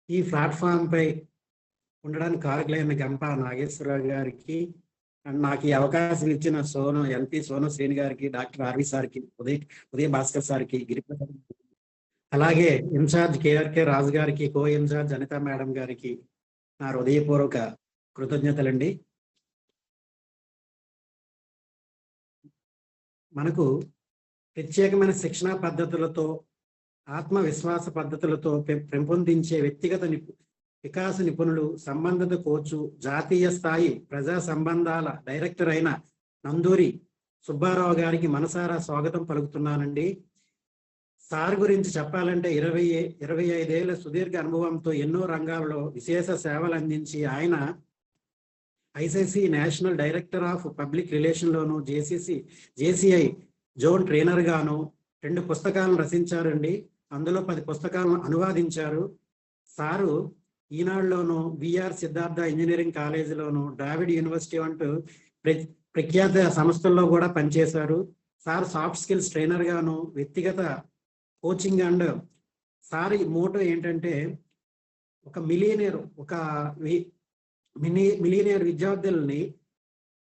ఈ ప్లాట్ఫామ్ పై ఉండడానికి కారకులైన గంప నాగేశ్వరరావు గారికి అండ్ నాకు ఈ అవకాశం ఇచ్చిన ఎన్పి సోను శ్రేణి గారికి, డాక్టర్ ఆర్వి సార్కి, ఉదయ భాస్కర్ సార్కి, గిరిప్రసాద్, అలాగే ఇన్ఛార్జ్ కేఆర్కే రాజు గారికి, కో ఇన్ఛార్జ్ అనిత మేడం గారికి నా హృదయపూర్వక కృతజ్ఞతలండి. మనకు ప్రత్యేకమైన శిక్షణా పద్ధతులతో, ఆత్మవిశ్వాస పద్ధతులతో పెంపొందించే వ్యక్తిగత వికాస నిపుణులు, సంబంధిత కోచు, జాతీయ స్థాయి ప్రజా సంబంధాల డైరెక్టర్ అయిన నందూరి సుబ్బారావు గారికి మనసారా స్వాగతం పలుకుతున్నానండి. సార్ గురించి చెప్పాలంటే 25 సుదీర్ఘ అనుభవంతో ఎన్నో రంగాలలో విశేష సేవలు అందించి ఆయన ICC national director of public relation లోను, జేసీఐ జోన్ ట్రైనర్ గాను 2 పుస్తకాలను రచించారండి. అందులో 10 పుస్తకాలను అనువాదించారు. సారు ఈనాడులోను, బిఆర్ సిద్ధార్థ ఇంజనీరింగ్ కాలేజీలోను, డ్రావిడ్ యూనివర్సిటీ వంటి ప్రఖ్యాత సంస్థల్లో కూడా పనిచేశారు. సార్ సాఫ్ట్ స్కిల్స్ ట్రైనర్ గాను, వ్యక్తిగత కోచింగ్ అండ్ సార్ మోటో ఏంటంటే ఒక మిలియనియర్ విద్యార్థుల్ని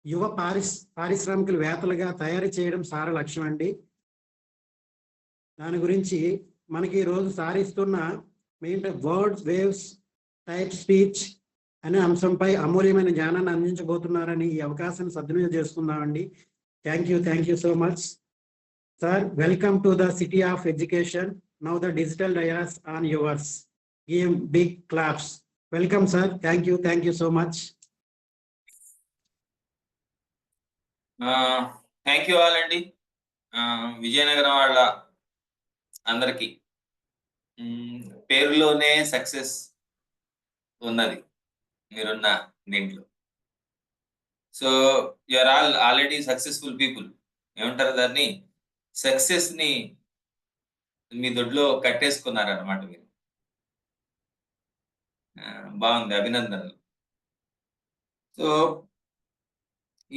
యువ పారిశ్రామికవేత్తలుగా తయారు చేయడం సార్ లక్ష్యం అండి. దాని గురించి మనకి ఈ రోజు సారిస్తున్న వర్డ్స్, వేవ్స్, టైప్ స్పీచ్ అనే అంశంపై అమూల్యమైన జ్ఞానాన్ని అందించబోతున్నారని ఈ అవకాశాన్ని సద్వినియోగం చేసుకుందామండి. Thank you so much sir. Welcome to the city of education. Now the digital dais on yours. Give big claps. Welcome sir. Thank you so much. Thank you all అండి. విజయనగరం వాళ్ళ అందరికీ పేరులోనే సక్సెస్ ఉన్నది మీరున్న దీంట్లో. So you are already successful people. ఏమంటారు దాన్ని, success ని మీ దొడ్లో కట్టేసుకున్నారన్నమాట మీరు. బాగుంది, అభినందనలు. సో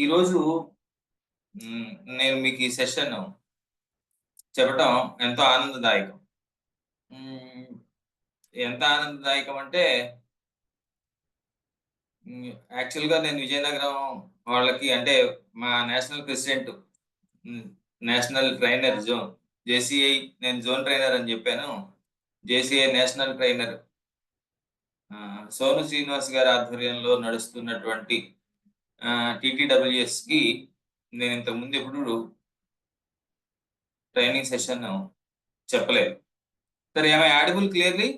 ఈరోజు నేను మీకు ఈ సెషన్ చెప్పడం ఎంతో ఆనందదాయకం. ఎంత ఆనందదాయకం అంటే యాక్చువల్గా నేను విజయనగరం వాళ్ళకి, అంటే మా national president, national trainer zone, JCI నేను జోన్ ట్రైనర్ అని చెప్పాను. JCI national trainer Sonu Srinivas గారి ఆధ్వర్యంలో నడుస్తున్నటువంటి టీటీడబ్ల్యూఎస్కి నేను ఇంతకుముందు ఎప్పుడు ట్రైనింగ్ సెషన్ చెప్పలేదు. సార్ ఏమై audible clearly?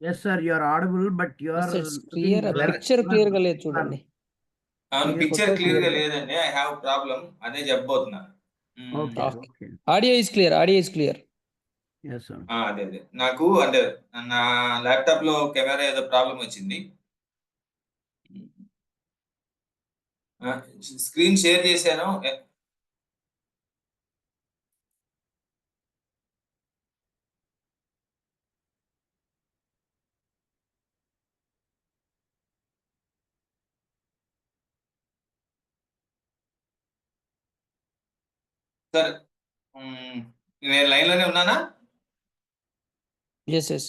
Yes sir, you are audible, but you are clear. Picture clear గా లేదు చూడండి. అవును, పిక్చర్ క్లియర్ గా లేదండి. ఐ హావ్ ప్రాబ్లం, అదే చెప్పబోతున్నా. Audio is clear. Yes sir. అదే నాకు అంటే నా ల్యాప్టాప్ లో కెమెరా ఏదో ప్రాబ్లం వచ్చింది. స్క్రీన్ షేర్ చేశాను. సార్ నేను లైన్ లోనే ఉన్నానా? ఎస్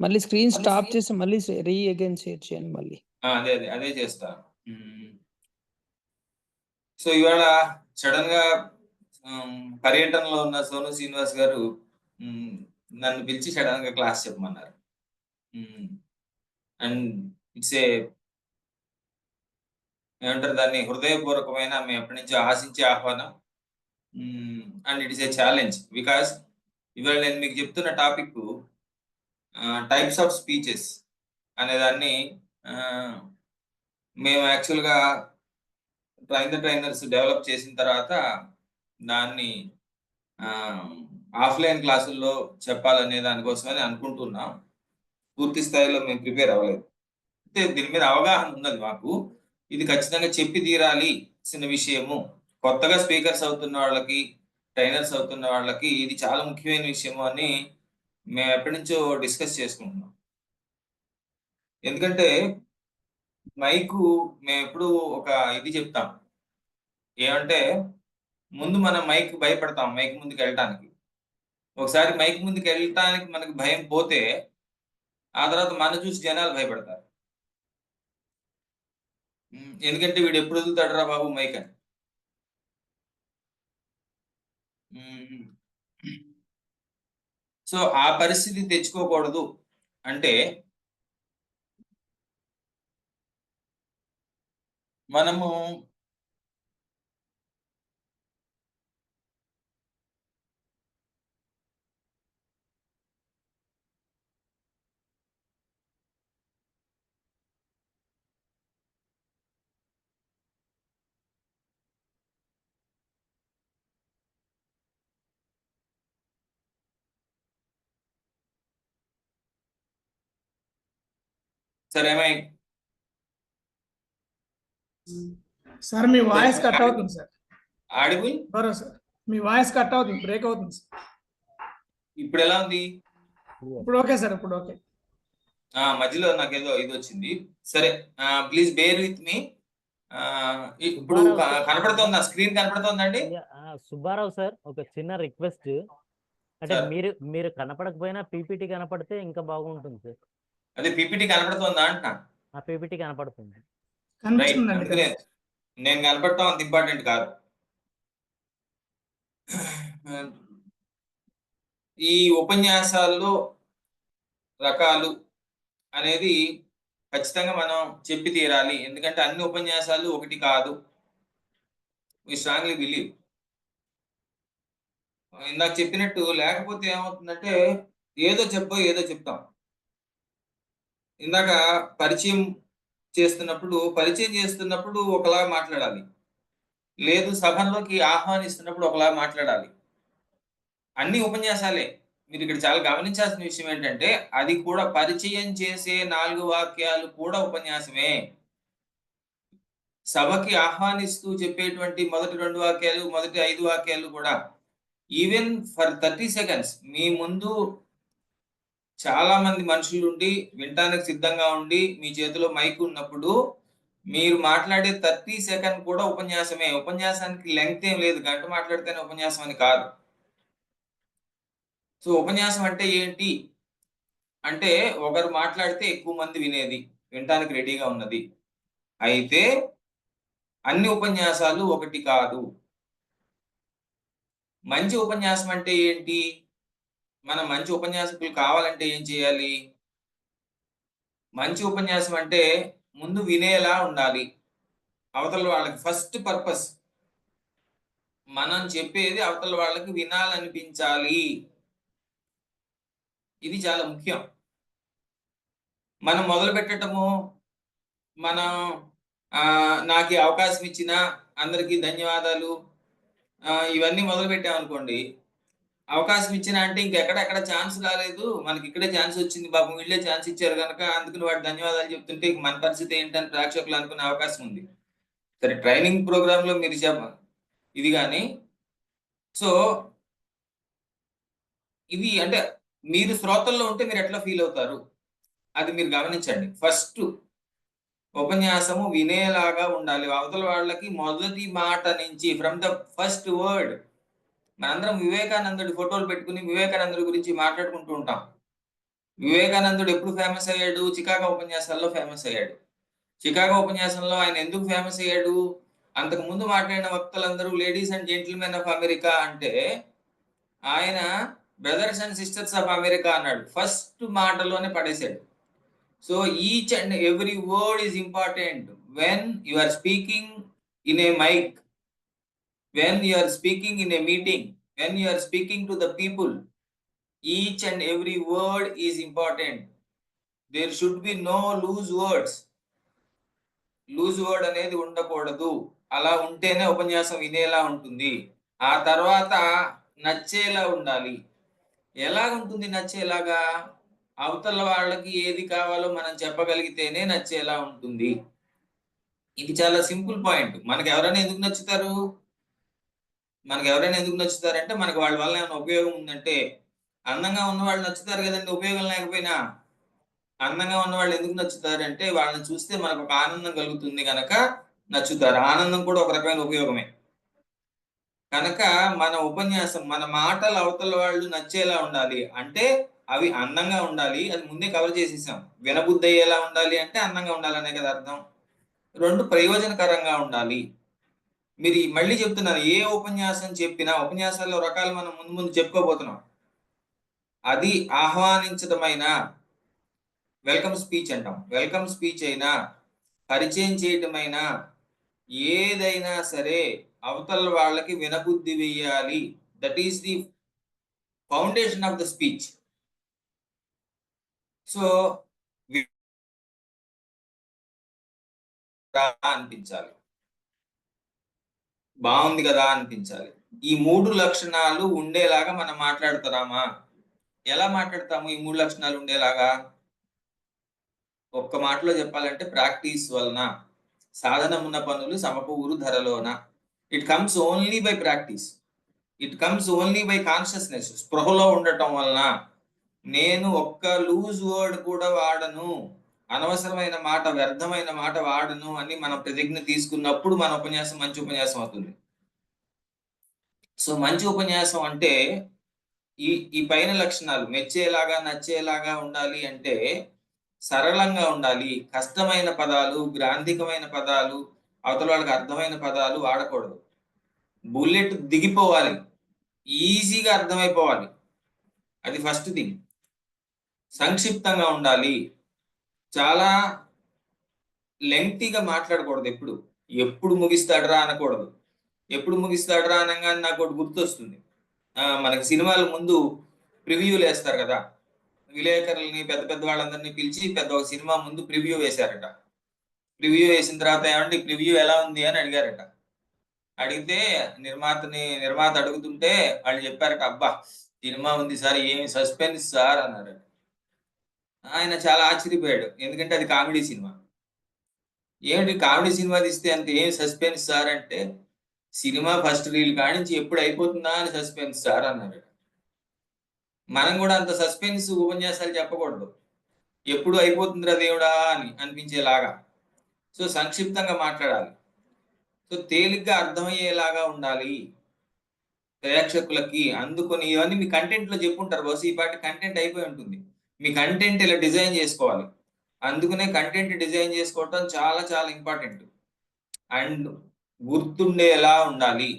మళ్ళీ స్క్రీన్ స్టాప్ చేసి మళ్ళీ అగైన్ షేర్ చేయండి మళ్ళీ. అదే చేస్తా. సో ఇవాళ సడన్ గా పర్యటనలో ఉన్న సోను శ్రీనివాస్ గారు నన్ను పిలిచి సడన్ గా క్లాస్ చెప్పమన్నారు. అండ్ ఇట్స్ ఏమంటారు దాన్ని, హృదయపూర్వకమైన మేము ఎప్పటి నుంచో ఆశించే ఆహ్వానం. And it is a challenge because ఇవాళ నేను మీకు చెప్తున్న టాపిక్ టైప్స్ ఆఫ్ స్పీచెస్ అనేదాన్ని మేము యాక్చువల్గా ట్రైనర్స్ డెవలప్ చేసిన తర్వాత దాన్ని ఆఫ్లైన్ క్లాసుల్లో చెప్పాలనే దానికోసమని అనుకుంటున్నాం. పూర్తి స్థాయిలో మేము ప్రిపేర్ అవ్వలేదు. అంటే దీని మీద అవగాహన ఉన్నది మాకు. ఇది ఖచ్చితంగా చెప్పి తీరాలి చిన్న విషయము. కొత్తగా స్పీకర్స్ అవుతున్న వాళ్ళకి, ట్రైనర్స్ అవుతున్న వాళ్ళకి ఇది చాలా ముఖ్యమైన విషయము అని మేము ఎప్పటి నుంచో డిస్కస్ చేసుకుంటున్నాం. ఎందుకంటే మైకు మేము ఎప్పుడు ఒక ఇది చెప్తాం, ఏమంటే ముందు మనం మైక్ భయపడతాం మైక్ ముందుకు వెళ్ళటానికి. ఒకసారి మైక్ ముందుకు వెళ్ళటానికి మనకి భయం పోతే ఆ తర్వాత మన చూసి జనాలు భయపడతారు. ఎందుకంటే వీడు ఎప్పుడు వదులుతాడురా బాబు మైక్ అని. సో ఆ పరిస్థితి తెచ్చుకోకూడదు అంటే మనము సరే ఏమై సార్ మీ వాయిస్ కట్ అవుతుంది సార్. ఆడిబుల్ ఎవరో సార్ మీ వాయిస్ కట్ అవుతుంది, బ్రేక్ అవుతుంది సార్. ఇప్పుడు ఎలా ఉంది? ఇప్పుడు ఓకే సార్, ఇప్పుడు ఓకే. మధ్యలో నాకేదో ఇది వచ్చింది. సరే ప్లీజ్ బేర్ విత్ మీ. ఇప్పుడు కనపడుతుందా? స్క్రీన్ కనపడుతుందండి? సుబ్బారావు సార్, ఒక చిన్న రిక్వెస్ట్. అంటే మీరు కనపడకపోయినా పీపీటీ కనపడితే ఇంకా బాగుంటుంది సార్. అదే పీపీటీ కనపడుతుందా అంటున్నా. ఆ పీపీటీ కనపడుతుంది. నేను కనపడటం అంత ఇంపార్టెంట్ కాదు. ఈ ఉపన్యాసాల్లో రకాలు అనేది ఖచ్చితంగా మనం చెప్పి తీరాలి. ఎందుకంటే అన్ని ఉపన్యాసాలు ఒకటి కాదు. We strongly believe. ఇందాక చెప్పినట్టు లేకపోతే ఏమవుతుందంటే ఏదో చెప్తాం. ఇందాక పరిచయం చేస్తున్నప్పుడు ఒకలా మాట్లాడాలి, లేదు సభల్లోకి ఆహ్వానిస్తున్నప్పుడు ఒకలా మాట్లాడాలి. అన్ని ఉపన్యాసాలే. మీరు ఇక్కడ చాలా గమనించాల్సిన విషయం ఏంటంటే అది కూడా పరిచయం చేసే 4 వాక్యాలు కూడా ఉపన్యాసమే. సభకి ఆహ్వానిస్తూ చెప్పేటువంటి మొదటి 2 వాక్యాలు, మొదటి 5 వాక్యాలు కూడా ఈవెన్ ఫర్ 30 సెకండ్స్ మీ ముందు చాలా మంది మనుషులు ఉండి వినటానికి సిద్ధంగా ఉండి మీ చేతిలో మైక్ ఉన్నప్పుడు మీరు మాట్లాడే 30 సెకండ్ కూడా ఉపన్యాసమే. ఉపన్యాసానికి లెంగ్త్ ఏం లేదు, గంట మాట్లాడితేనే ఉపన్యాసం అని కాదు. సో ఉపన్యాసం అంటే ఏంటి అంటే ఒకరు మాట్లాడితే ఎక్కువ మంది వినేది, వినటానికి రెడీగా ఉన్నది. అయితే అన్ని ఉపన్యాసాలు ఒకటి కాదు. మంచి ఉపన్యాసం అంటే ఏంటి? మనం మంచి ఉపన్యాసకులు కావాలంటే ఏం చేయాలి? మంచి ఉపన్యాసం అంటే ముందు వినేలా ఉండాలి. అవతల వాళ్ళకి ఫస్ట్ పర్పస్ మనం చెప్పేది అవతల వాళ్ళకి వినాలనిపించాలి. ఇది చాలా ముఖ్యం. మనం మొదలు పెట్టటము, మనం నాకు అవకాశం ఇచ్చిన అందరికీ ధన్యవాదాలు ఇవన్నీ మొదలు పెట్టామనుకోండి, అవకాశం ఇచ్చిన అంటే ఇంకెక్కడెక్కడ ఛాన్స్ రాలేదు, మనకి ఇక్కడే ఛాన్స్ వచ్చింది, బాబు వీళ్ళే ఛాన్స్ ఇచ్చారు కనుక అందుకని వాడు ధన్యవాదాలు చెప్తుంటే మన పరిస్థితి ఏంటని ప్రేక్షకులు అనుకునే అవకాశం ఉంది. సరే ట్రైనింగ్ ప్రోగ్రామ్ లో మీరు ఇది కానీ. సో ఇది అంటే మీరు శ్రోతల్లో ఉంటే మీరు ఎట్లా ఫీల్ అవుతారు అది మీరు గమనించండి. ఫస్ట్ ఉపన్యాసము వినేలాగా ఉండాలి. అవతల వాళ్ళకి మొదటి మాట నుంచి ఫ్రమ్ ద ఫస్ట్ వర్డ్. మనందరం వివేకానందుడి ఫోటోలు పెట్టుకుని వివేకానందుడి గురించి మాట్లాడుకుంటూ ఉంటాం. వివేకానందుడు ఎప్పుడు ఫేమస్ అయ్యాడు? చికాగో ఉపన్యాసాల్లో ఫేమస్ అయ్యాడు. చికాగో ఉపన్యాసంలో ఆయన ఎందుకు ఫేమస్ అయ్యాడు? అంతకు ముందు మాట్లాడిన వక్తలందరూ ladies and gentlemen of America అంటే ఆయన brothers and sisters of America అన్నాడు. ఫస్ట్ మాటలోనే పడేశాడు. So each and every word is important. When you are speaking in a mic, when you are speaking in a meeting, when you are speaking to the people, each and every word is important. There should be no loose words. Loose word అనేది ఉండకూడదు. అలా ఉంటేనే ఉపన్యాసం వినేలా ఉంటుంది. ఆ తర్వాత నచ్చేలా ఉండాలి. ఎలా ఉంటుంది నచ్చేలాగా? అవతల వాళ్ళకి ఏది కావాలో మనం చెప్పగలిగితేనే నచ్చేలా ఉంటుంది. ఇది చాలా సింపుల్ పాయింట్. మనకు ఎవరైనా ఎందుకు నచ్చుతారు? అంటే మనకు వాళ్ళ వల్ల ఏమైనా ఉపయోగం ఉందంటే. అందంగా ఉన్న వాళ్ళు నచ్చుతారు కదండి, ఉపయోగం లేకపోయినా. అందంగా ఉన్న వాళ్ళు ఎందుకు నచ్చుతారు అంటే వాళ్ళని చూస్తే మనకు ఒక ఆనందం కలుగుతుంది కనుక నచ్చుతారు. ఆనందం కూడా ఒక రకమైన ఉపయోగమే. కనుక మన ఉపన్యాసం, మన మాటలు అవతల వాళ్ళు నచ్చేలా ఉండాలి. అంటే అవి అందంగా ఉండాలి, అది ముందే కవర్ చేసేసాం. వినబుద్ధి అయ్యేలా ఉండాలి అంటే అందంగా ఉండాలనే కదా అర్థం. 2 ప్రయోజనకరంగా ఉండాలి. మీరు మళ్ళీ చెప్తున్నాను, ఏ ఉపన్యాసం చెప్పినా, ఉపన్యాసాల్లో రకాలు మనం ముందు ముందు చెప్పుకోబోతున్నాం. అది ఆహ్వానించడమైన వెల్కమ్ స్పీచ్ అంటాం, వెల్కమ్ స్పీచ్ అయినా, పరిచయం చేయటమైనా, ఏదైనా సరే అవతల వాళ్ళకి వినబుద్ధి వేయాలి. That is the foundation of the speech. So అనిపించాలి, బాగుంది కదా అనిపించాలి. ఈ 3 లక్షణాలు ఉండేలాగా మనం మాట్లాడుతున్నామా? ఎలా మాట్లాడతాము ఈ 3 లక్షణాలు ఉండేలాగా? ఒక్క మాటలో చెప్పాలంటే ప్రాక్టీస్ వలన. సాధనమున్న పనులు సమకూరు ధరలోన. It comes only by practice. It comes only by consciousness. స్పృహలో ఉండటం వలన. నేను ఒక్క లూజ్ వర్డ్ కూడా వాడను, అనవసరమైన మాట, వ్యర్థమైన మాట వాడను అని మనం ప్రతిజ్ఞ తీసుకున్నప్పుడు మన ఉపన్యాసం మంచి ఉపన్యాసం అవుతుంది. సో మంచి ఉపన్యాసం అంటే ఈ పైన లక్షణాలు మెచ్చేలాగా, నచ్చేలాగా ఉండాలి అంటే సరళంగా ఉండాలి. కష్టమైన పదాలు, గ్రాంధికమైన పదాలు, అవతల వాళ్ళకి అర్థమైన పదాలు వాడకూడదు. బుల్లెట్ దిగిపోవాలి, ఈజీగా అర్థమైపోవాలి. అది ఫస్ట్ థింగ్. సంక్షిప్తంగా ఉండాలి. చాలా లెంగ్తీగా మాట్లాడకూడదు. ఎప్పుడు ముగిస్తాడరా అనకూడదు. ఎప్పుడు ముగిస్తాడరా అనగానే నాకు ఒకటి గుర్తొస్తుంది. మనకి సినిమాల ముందు ప్రివ్యూలు వేస్తారు కదా, విలేకరులని పెద్ద పెద్ద వాళ్ళందరినీ పిలిచి ఒక సినిమా ముందు ప్రివ్యూ వేశారట. ప్రివ్యూ వేసిన తర్వాత ఏమంటే ప్రివ్యూ ఎలా ఉంది అని అడిగారట. అడిగితే నిర్మాత అడుగుతుంటే వాళ్ళు చెప్పారట, అబ్బా సినిమా ఉంది సార్, ఏమి సస్పెన్స్ సార్ అన్నారట. ఆయన చాలా ఆశ్చర్యపోయాడు, ఎందుకంటే అది కామెడీ సినిమా. ఏమిటి కామెడీ సినిమా తీస్తే అంత ఏం సస్పెన్స్ సార్ అంటే, సినిమా ఫస్ట్ రీల్ కానించి ఎప్పుడు అయిపోతుందా అని సస్పెన్స్ సార్ అన్నారట. మనం కూడా అంత సస్పెన్స్ ఉపన్యాసాలు చెప్పకూడదు, ఎప్పుడు అయిపోతుందిరా దేవుడా అని అనిపించేలాగా. సో సంక్షిప్తంగా మాట్లాడాలి. సో తేలిగ్గా అర్థమయ్యేలాగా ఉండాలి ప్రేక్షకులకి. అందుకొని ఇవన్నీ మీ కంటెంట్ లో చెప్పుంటారు, బహుశా ఈ పాటి కంటెంట్ అయిపోయి ఉంటుంది. మీ కంటెంట్ ఇలా డిజైన్ చేసుకోవాలి. అందుకనే కంటెంట్ డిజైన్ చేసుకోవటం చాలా చాలా ఇంపార్టెంట్. అండ్ గుర్తుండేలా ఉండాలి.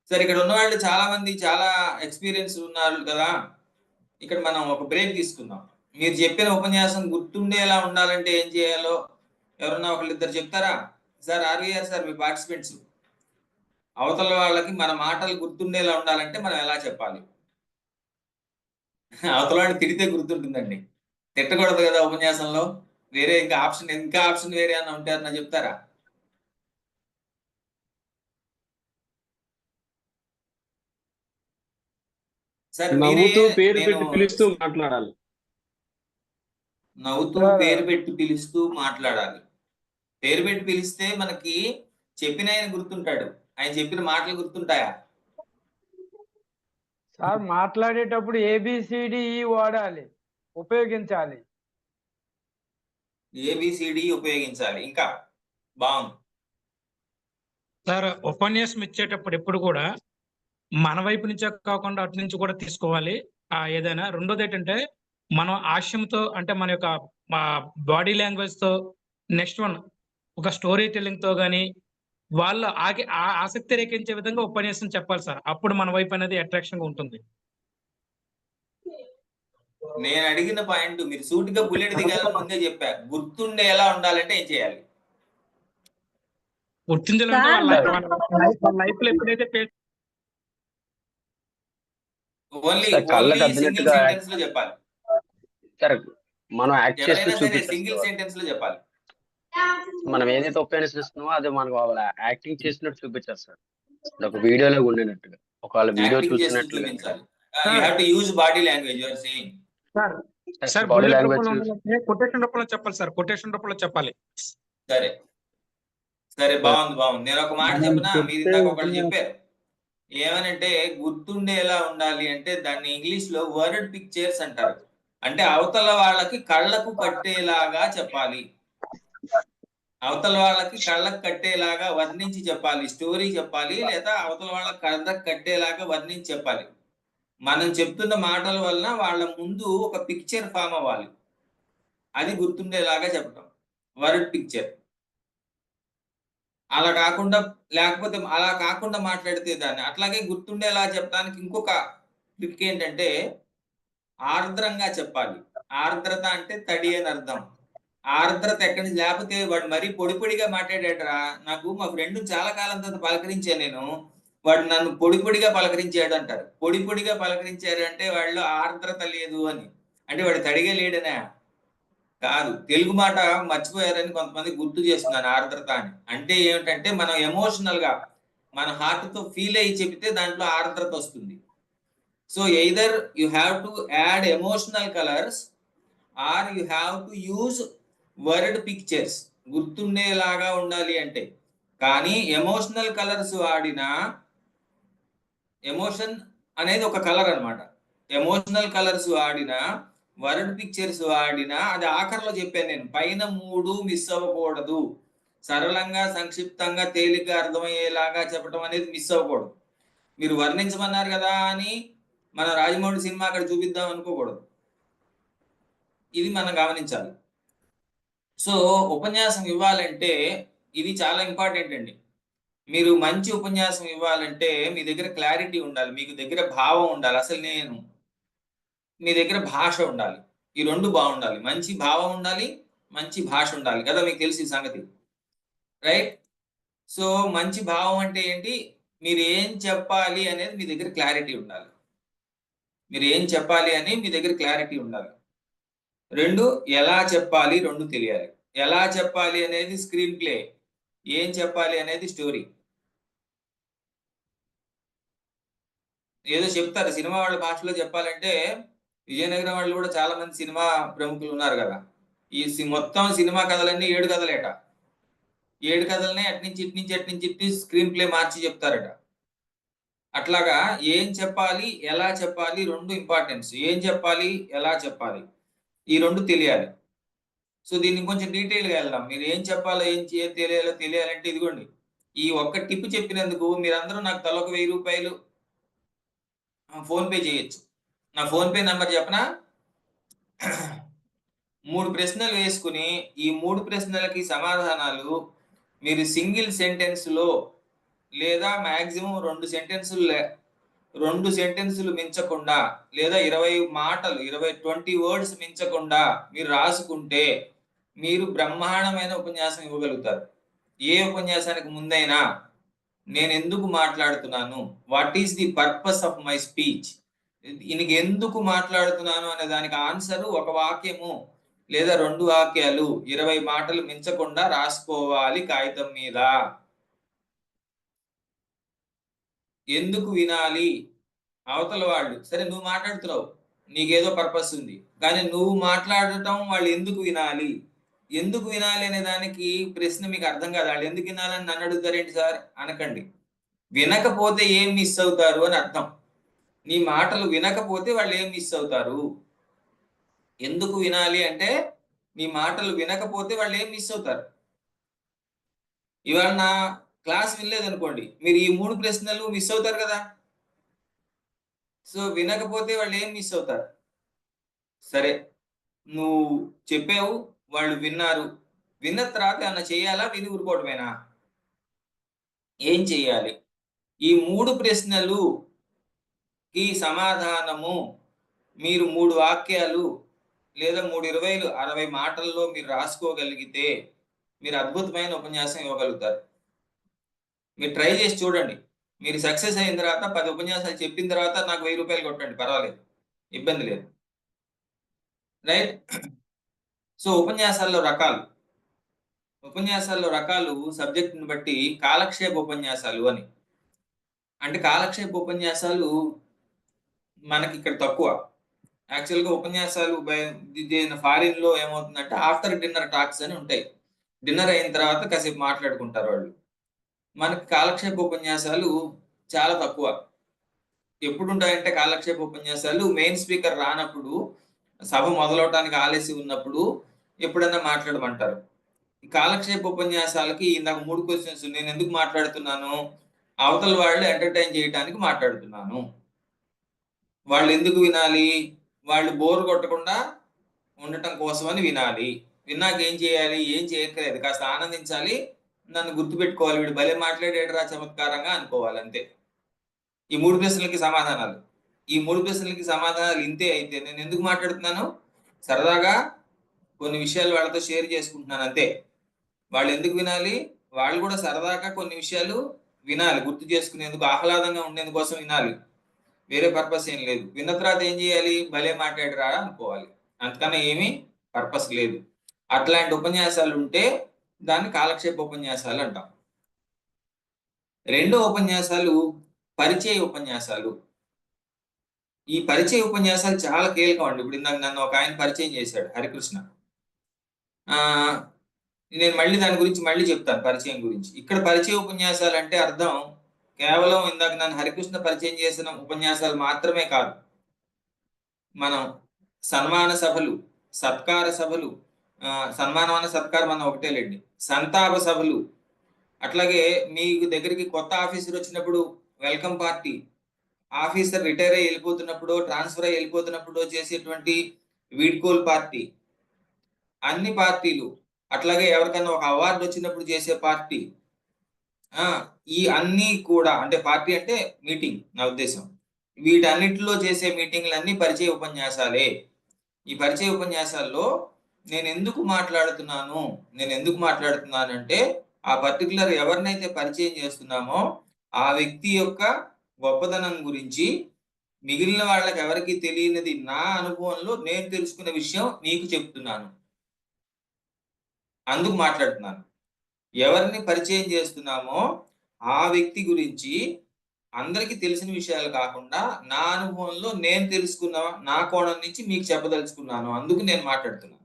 సరే, ఇక్కడ ఉన్న వాళ్ళు చాలా మంది చాలా ఎక్స్పీరియన్స్ ఉన్నారు కదా, ఇక్కడ మనం ఒక బ్రేక్ తీసుకుందాం. మీరు చెప్పిన ఉపన్యాసం గుర్తుండేలా ఉండాలంటే ఏం చేయాలో ఎవరన్నా ఒకళ్ళిద్దరు చెప్తారా? సార్ ఆర్వీఆర్ సార్, మీ పార్టిసిపెంట్స్, అవతల వాళ్ళకి మన మాటలు గుర్తుండేలా ఉండాలంటే మనం ఎలా చెప్పాలి? అవతల వాడిని తిడితే గుర్తుంటుందండి, తిట్టకూడదు కదా ఉపన్యాసంలో. వేరే ఇంకా ఆప్షన్ వేరే అన్న ఉంటారన్నా చెప్తారా? సార్ నవ్వుతూ పేరు పెట్టి పిలుస్తూ మాట్లాడాలి. నవ్వుతూ పేరు పెట్టి పిలుస్తూ మాట్లాడాలి. పేరు పెట్టి పిలిస్తే మనకి చెప్పిన ఆయన గుర్తుంటాడు, ఆయన చెప్పిన మాటలు గుర్తుంటాయా? సార్ మాట్లాడేటప్పుడు ABCDE వాడాలి, ఉపయోగించాలి. ABCD ఉపయోగించాలి. ఇంకా బాగుంది సార్. ఉపన్యాసం ఇచ్చేటప్పుడు ఎప్పుడు కూడా మన వైపు నుంచే కాకుండా అటు నుంచి కూడా తీసుకోవాలి ఏదైనా. రెండోది ఏంటంటే మనం ఆశయంతో, అంటే మన యొక్క బాడీ లాంగ్వేజ్ తో, నెక్స్ట్ వన్ ఒక స్టోరీ టెల్లింగ్ తో గానీ వాళ్ళ ఆసక్తి రేకించే విధంగా ఉపన్యాసం చెప్పాలి సార్. అప్పుడు మన వైపు అనేది అట్రాక్షన్ గా ఉంటుంది. నేను అడిగిన పాయింట్ మీరు సూటిగా బుల్లెట్ దిగాలని ముందే చెప్పా. గుర్తుండే ఎలా ఉండాలంటే ఏం చేయాలి? గుర్తించాలంటే లైఫ్ లో ఎప్పుడైతే ఓన్లీ సింగిల్ సెంటెన్స్ లో చెప్పాలి. మనం యాక్ట్ చేస్తూ సింగిల్ సెంటెన్స్ లో చెప్పాలి. మనం ఏదైతే ఉపన్యాసం ఇస్తున్నామో అది మనకు యాక్టింగ్ చేసినట్టు చూపించాలి సార్. ఒక వీడియోలో ఉండేటట్టుగా, ఒకవేళ వీడియో చూసినట్లుగా. You have to use body language, you are saying. Sir body language quotation రూపంలో చెప్పాలి సార్, కొటేషన్ రూపంలో చెప్పాలి. సరే బాగుంది. నేను ఒక మాట చెప్పినా, మీరు ఇందాక ఒకళ్ళు చెప్పారు ఏమనంటే గుర్తుండేలా ఉండాలి అంటే దాన్ని ఇంగ్లీష్ లో వర్డ్ పిక్చర్స్ అంటారు. అంటే అవతల వాళ్ళకి కళ్ళకు కట్టేలాగా చెప్పాలి, అవతల వాళ్ళకి కళ్ళకు కట్టేలాగా వర్ణించి చెప్పాలి. స్టోరీ చెప్పాలి, లేదా అవతల వాళ్ళ కళ్ళకు కట్టేలాగా వర్ణించి చెప్పాలి. మనం చెప్తున్న మాటల వలన వాళ్ళ ముందు ఒక పిక్చర్ ఫామ్ అవ్వాలి. అది గుర్తుండేలాగా చెప్పటం, వర్డ్ పిక్చర్. అలా కాకుండా మాట్లాడితే దాన్ని అట్లాగే గుర్తుండేలా చెప్పడానికి ఇంకొక ట్రిక్ ఏంటంటే ఆర్ద్రంగా చెప్పాలి. ఆర్ద్రత అంటే తడి అని అర్థం. ఆర్ద్రత ఎక్కడి నుంచి, లేకపోతే వాడు మరీ పొడి పొడిగా మాట్లాడాడరా. నాకు మా ఫ్రెండ్ చాలా కాలం తర్వాత పలకరించాను నేను, వాడు నన్ను పొడి పొడిగా పలకరించాడు అంటారు. పొడి పొడిగా పలకరించారు అంటే వాళ్ళు ఆర్ద్రత లేదు అని, అంటే వాడు తడిగా లేడనే కాదు. తెలుగు మాట మర్చిపోయారని కొంతమంది గుర్తు చేస్తున్నాను ఆర్ద్రత అని. అంటే ఏమిటంటే మనం ఎమోషనల్ గా మన హార్ట్ తో ఫీల్ అయ్యి చెప్తే దాంట్లో ఆర్ద్రత వస్తుంది. So either you have to add emotional colours or you have to use word pictures. గుర్తుండేలాగా ఉండాలి అంటే. కానీ ఎమోషనల్ కలర్స్ వాడినా, ఎమోషన్ అనేది ఒక కలర్ అన్నమాట. ఎమోషనల్ కలర్స్ వాడినా, వర్డ్ పిక్చర్స్ వాడినా, అది ఆఖరిలో చెప్పాను నేను, పైన 3 మిస్ అవ్వకూడదు. సరళంగా, సంక్షిప్తంగా, తేలిగ్గా అర్థమయ్యేలాగా చెప్పడం అనేది మిస్ అవ్వకూడదు. మీరు వర్ణించమన్నారు కదా అని మన రాజమౌళి సినిమా అక్కడ చూపిద్దాం అనుకోకూడదు. ఇది మనం గమనించాలి. సో ఉపన్యాసం ఇవ్వాలంటే ఇది చాలా ఇంపార్టెంట్ అండి. మీరు మంచి ఉపన్యాసం ఇవ్వాలంటే మీ దగ్గర క్లారిటీ ఉండాలి, మీకు దగ్గర భావం ఉండాలి. అసలు మీ దగ్గర భాష ఉండాలి. ఈ 2 బాగుండాలి. మంచి భావం ఉండాలి, మంచి భాష ఉండాలి కదా, మీకు తెలిసి సంగతి, రైట్? సో మంచి భావం అంటే ఏంటి? మీరు ఏం చెప్పాలి అనేది మీ దగ్గర క్లారిటీ ఉండాలి. మీరు ఏం చెప్పాలి అని మీ దగ్గర క్లారిటీ ఉండాలి. 2 ఎలా చెప్పాలి 2 తెలియాలి. ఎలా చెప్పాలి అనేది స్క్రీన్ ప్లే, ఏం చెప్పాలి అనేది స్టోరీ. ఏదో చెప్తారు సినిమా వాళ్ళ భాషలో చెప్పాలంటే, విజయనగరం వాళ్ళు కూడా చాలా మంది సినిమా ప్రముఖులు ఉన్నారు కదా. ఈ మొత్తం సినిమా కథలన్నీ 7 కథలేట. 7 కథలనే అట్నుంచి స్క్రీన్ ప్లే మార్చి చెప్తారట. అట్లాగా ఏం చెప్పాలి, ఎలా చెప్పాలి 2 ఇంపార్టెన్స్. ఏం చెప్పాలి, ఎలా చెప్పాలి, ఈ 2 తెలియాలి. సో దీన్ని కొంచెం డీటెయిల్గా వెళ్దాం. మీరు ఏం చెప్పాలో ఏం తెలియాలంటే ఇదిగోండి, ఈ ఒక్క టిప్ చెప్పినందుకు మీరందరూ నాకు తలొక 1000 రూపాయలు ఫోన్ పే చేయొచ్చు. నా ఫోన్ పే నంబర్ చెప్పనా? 3 ప్రశ్నలు వేసుకుని ఈ 3 ప్రశ్నలకి సమాధానాలు మీరు సింగిల్ సెంటెన్స్ లో లేదా మాక్సిమం 2 సెంటెన్సులు మించకుండా, లేదా 20 మాటలు 20 వర్డ్స్ మించకుండా మీరు రాసుకుంటే మీరు బ్రహ్మాండమైన ఉపన్యాసం ఇవ్వగలుగుతారు. ఏ ఉపన్యాసానికి ముందైనా నేను ఎందుకు మాట్లాడుతున్నాను, what is the purpose of my speech, దీనికి ఎందుకు మాట్లాడుతున్నాను అనే దానికి ఆన్సర్ ఒక వాక్యము లేదా 2 వాక్యాలు 20 మాటలు మించకుండా రాసుకోవాలి కాగితం మీద. ఎందుకు వినాలి అవతల వాళ్ళు? సరే నువ్వు మాట్లాడుతున్నావు, నీకేదో పర్పస్ ఉంది, కానీ నువ్వు మాట్లాడటం వాళ్ళు ఎందుకు వినాలి అనే దానికి ప్రశ్న మీకు అర్థం కాదు. వాళ్ళు ఎందుకు వినాలని నన్ను అడుగుతారేంటి సార్ అనకండి. వినకపోతే ఏం మిస్ అవుతారు అని అర్థం. నీ మాటలు వినకపోతే వాళ్ళు ఏం మిస్ అవుతారు. ఎందుకు వినాలి అంటే నీ మాటలు వినకపోతే వాళ్ళు ఏం మిస్ అవుతారు. ఇవాళ నా క్లాస్ వినలేదనుకోండి, మీరు ఈ 3 ప్రశ్నలు మిస్ అవుతారు కదా. సో వినకపోతే వాళ్ళు ఏం మిస్ అవుతారు. సరే నువ్వు చెప్పావు, వాళ్ళు విన్నారు, విన్న తర్వాత ఏమన్నా చేయాలా, విని ఊరుకోవటమేనా? ఏం చెయ్యాలి? ఈ 3 ప్రశ్నలుకి సమాధానము మీరు 3 వాక్యాలు లేదా 3 60 మాటల్లో మీరు రాసుకోగలిగితే మీరు అద్భుతమైన ఉపన్యాసం ఇవ్వగలుగుతారు. మీరు ట్రై చేసి చూడండి. మీరు సక్సెస్ అయిన తర్వాత 10 ఉపన్యాసాలు చెప్పిన తర్వాత నాకు 1000 రూపాయలు కొట్టండి, పర్వాలేదు, ఇబ్బంది లేదు, రైట్? సో ఉపన్యాసాల్లో రకాలు సబ్జెక్టుని బట్టి కాలక్షేప ఉపన్యాసాలు అని. అంటే కాలక్షేప ఉపన్యాసాలు మనకి ఇక్కడ తక్కువ. యాక్చువల్గా ఉపన్యాసాలు ఫారిన్ లో ఏమవుతుందంటే ఆఫ్టర్ డిన్నర్ టాక్స్ అని ఉంటాయి. డిన్నర్ అయిన తర్వాత కాసేపు మాట్లాడుకుంటారు వాళ్ళు. మనకి కాలక్షేప ఉపన్యాసాలు చాలా తక్కువ. ఎప్పుడు ఉంటాయంటే కాలక్షేప ఉపన్యాసాలు మెయిన్ స్పీకర్ రానప్పుడు, సభ మొదలవటానికి ఆలస్యం ఉన్నప్పుడు ఎప్పుడన్నా మాట్లాడమంటారు. ఈ కాలక్షేప ఉపన్యాసాలకి ఇందాక 3 క్వశ్చన్స్, నేను ఎందుకు మాట్లాడుతున్నాను, అవతల వాళ్ళు ఎంటర్టైన్ చేయడానికి మాట్లాడుతున్నాను. వాళ్ళు ఎందుకు వినాలి? వాళ్ళు బోర్ కొట్టకుండా ఉండటం కోసమని వినాలి. విన్నాక ఏం చేయాలి? ఏం చేయక్కర్లేదు, కాస్త ఆనందించాలి, నన్ను గుర్తుపెట్టుకోవాలి, వీడు భలే మాట్లాడేటరా చమత్కారంగా అనుకోవాలి, అంతే. ఈ 3 ప్రశ్నలకి సమాధానాలు. ఈ 3 ప్రశ్నలకి సమాధానాలు ఇంతే అయితే నేను ఎందుకు మాట్లాడుతున్నాను? సరదాగా కొన్ని విషయాలు వాళ్ళతో షేర్ చేసుకుంటున్నాను, అంతే. వాళ్ళు ఎందుకు వినాలి? వాళ్ళు కూడా సరదాగా కొన్ని విషయాలు వినాలి, గుర్తు చేసుకునేందుకు, ఆహ్లాదంగా ఉండేందుకోసం వినాలి. వేరే పర్పస్ ఏం లేదు. విన్న తర్వాత ఏం చేయాలి? భలే మాట్లాడరా అనుకోవాలి, అంతకన్నా ఏమీ పర్పస్ లేదు. అట్లాంటి ఉపన్యాసాలు ఉంటే దాన్ని కాలక్షేప ఉపన్యాసాలు అంటాం. రెండో ఉపన్యాసాలు పరిచయ ఉపన్యాసాలు. ఈ పరిచయ ఉపన్యాసాలు చాలా కీలకం అండి. ఇప్పుడు ఇందాక నన్ను ఒక ఆయన పరిచయం చేశాడు, హరికృష్ణ. నేను మళ్ళీ దాని గురించి మళ్ళీ చెప్తాను, పరిచయం గురించి. ఇక్కడ పరిచయ ఉపన్యాసాలు అంటే అర్థం కేవలం ఇందాక నన్ను హరికృష్ణ పరిచయం చేసిన ఉపన్యాసాలు మాత్రమే కాదు. మనం సన్మాన సభలు, సత్కార సభలు, సన్మానమైన సత్కారం అన్న ఒకటేలేండి, సంతాప సభలు, అట్లాగే మీకు దగ్గరికి కొత్త ఆఫీసర్ వచ్చినప్పుడు వెల్కమ్ పార్టీ, ఆఫీసర్ రిటైర్ అయ్యి వెళ్ళిపోతున్నప్పుడు, ట్రాన్స్ఫర్ అయ్యి వెళ్ళిపోతున్నప్పుడు చేసేటువంటి వీడ్కోల్ పార్టీ, అన్ని పార్టీలు, అట్లాగే ఎవరికైనా ఒక అవార్డు వచ్చినప్పుడు చేసే పార్టీ, ఈ అన్ని కూడా, అంటే పార్టీ అంటే మీటింగ్ నా ఉద్దేశం, వీటన్నిటిలో చేసే మీటింగ్లన్నీ పరిచయ ఉపన్యాసాలే. ఈ పరిచయ ఉపన్యాసాల్లో నేను ఎందుకు మాట్లాడుతున్నానంటే ఆ పర్టికులర్ ఎవరినైతే పరిచయం చేస్తున్నామో ఆ వ్యక్తి యొక్క గొప్పదనం గురించి, మిగిలిన వాళ్ళకి ఎవరికి తెలియనిది నా అనుభవంలో నేను తెలుసుకున్న విషయం మీకు చెప్తున్నాను, అందుకు మాట్లాడుతున్నాను. ఎవరిని పరిచయం చేస్తున్నామో ఆ వ్యక్తి గురించి అందరికీ తెలిసిన విషయాలు కాకుండా నా అనుభవంలో నేను తెలుసుకున్న నా కోణం నుంచి మీకు చెప్పదలుచుకున్నాను, అందుకు నేను మాట్లాడుతున్నాను.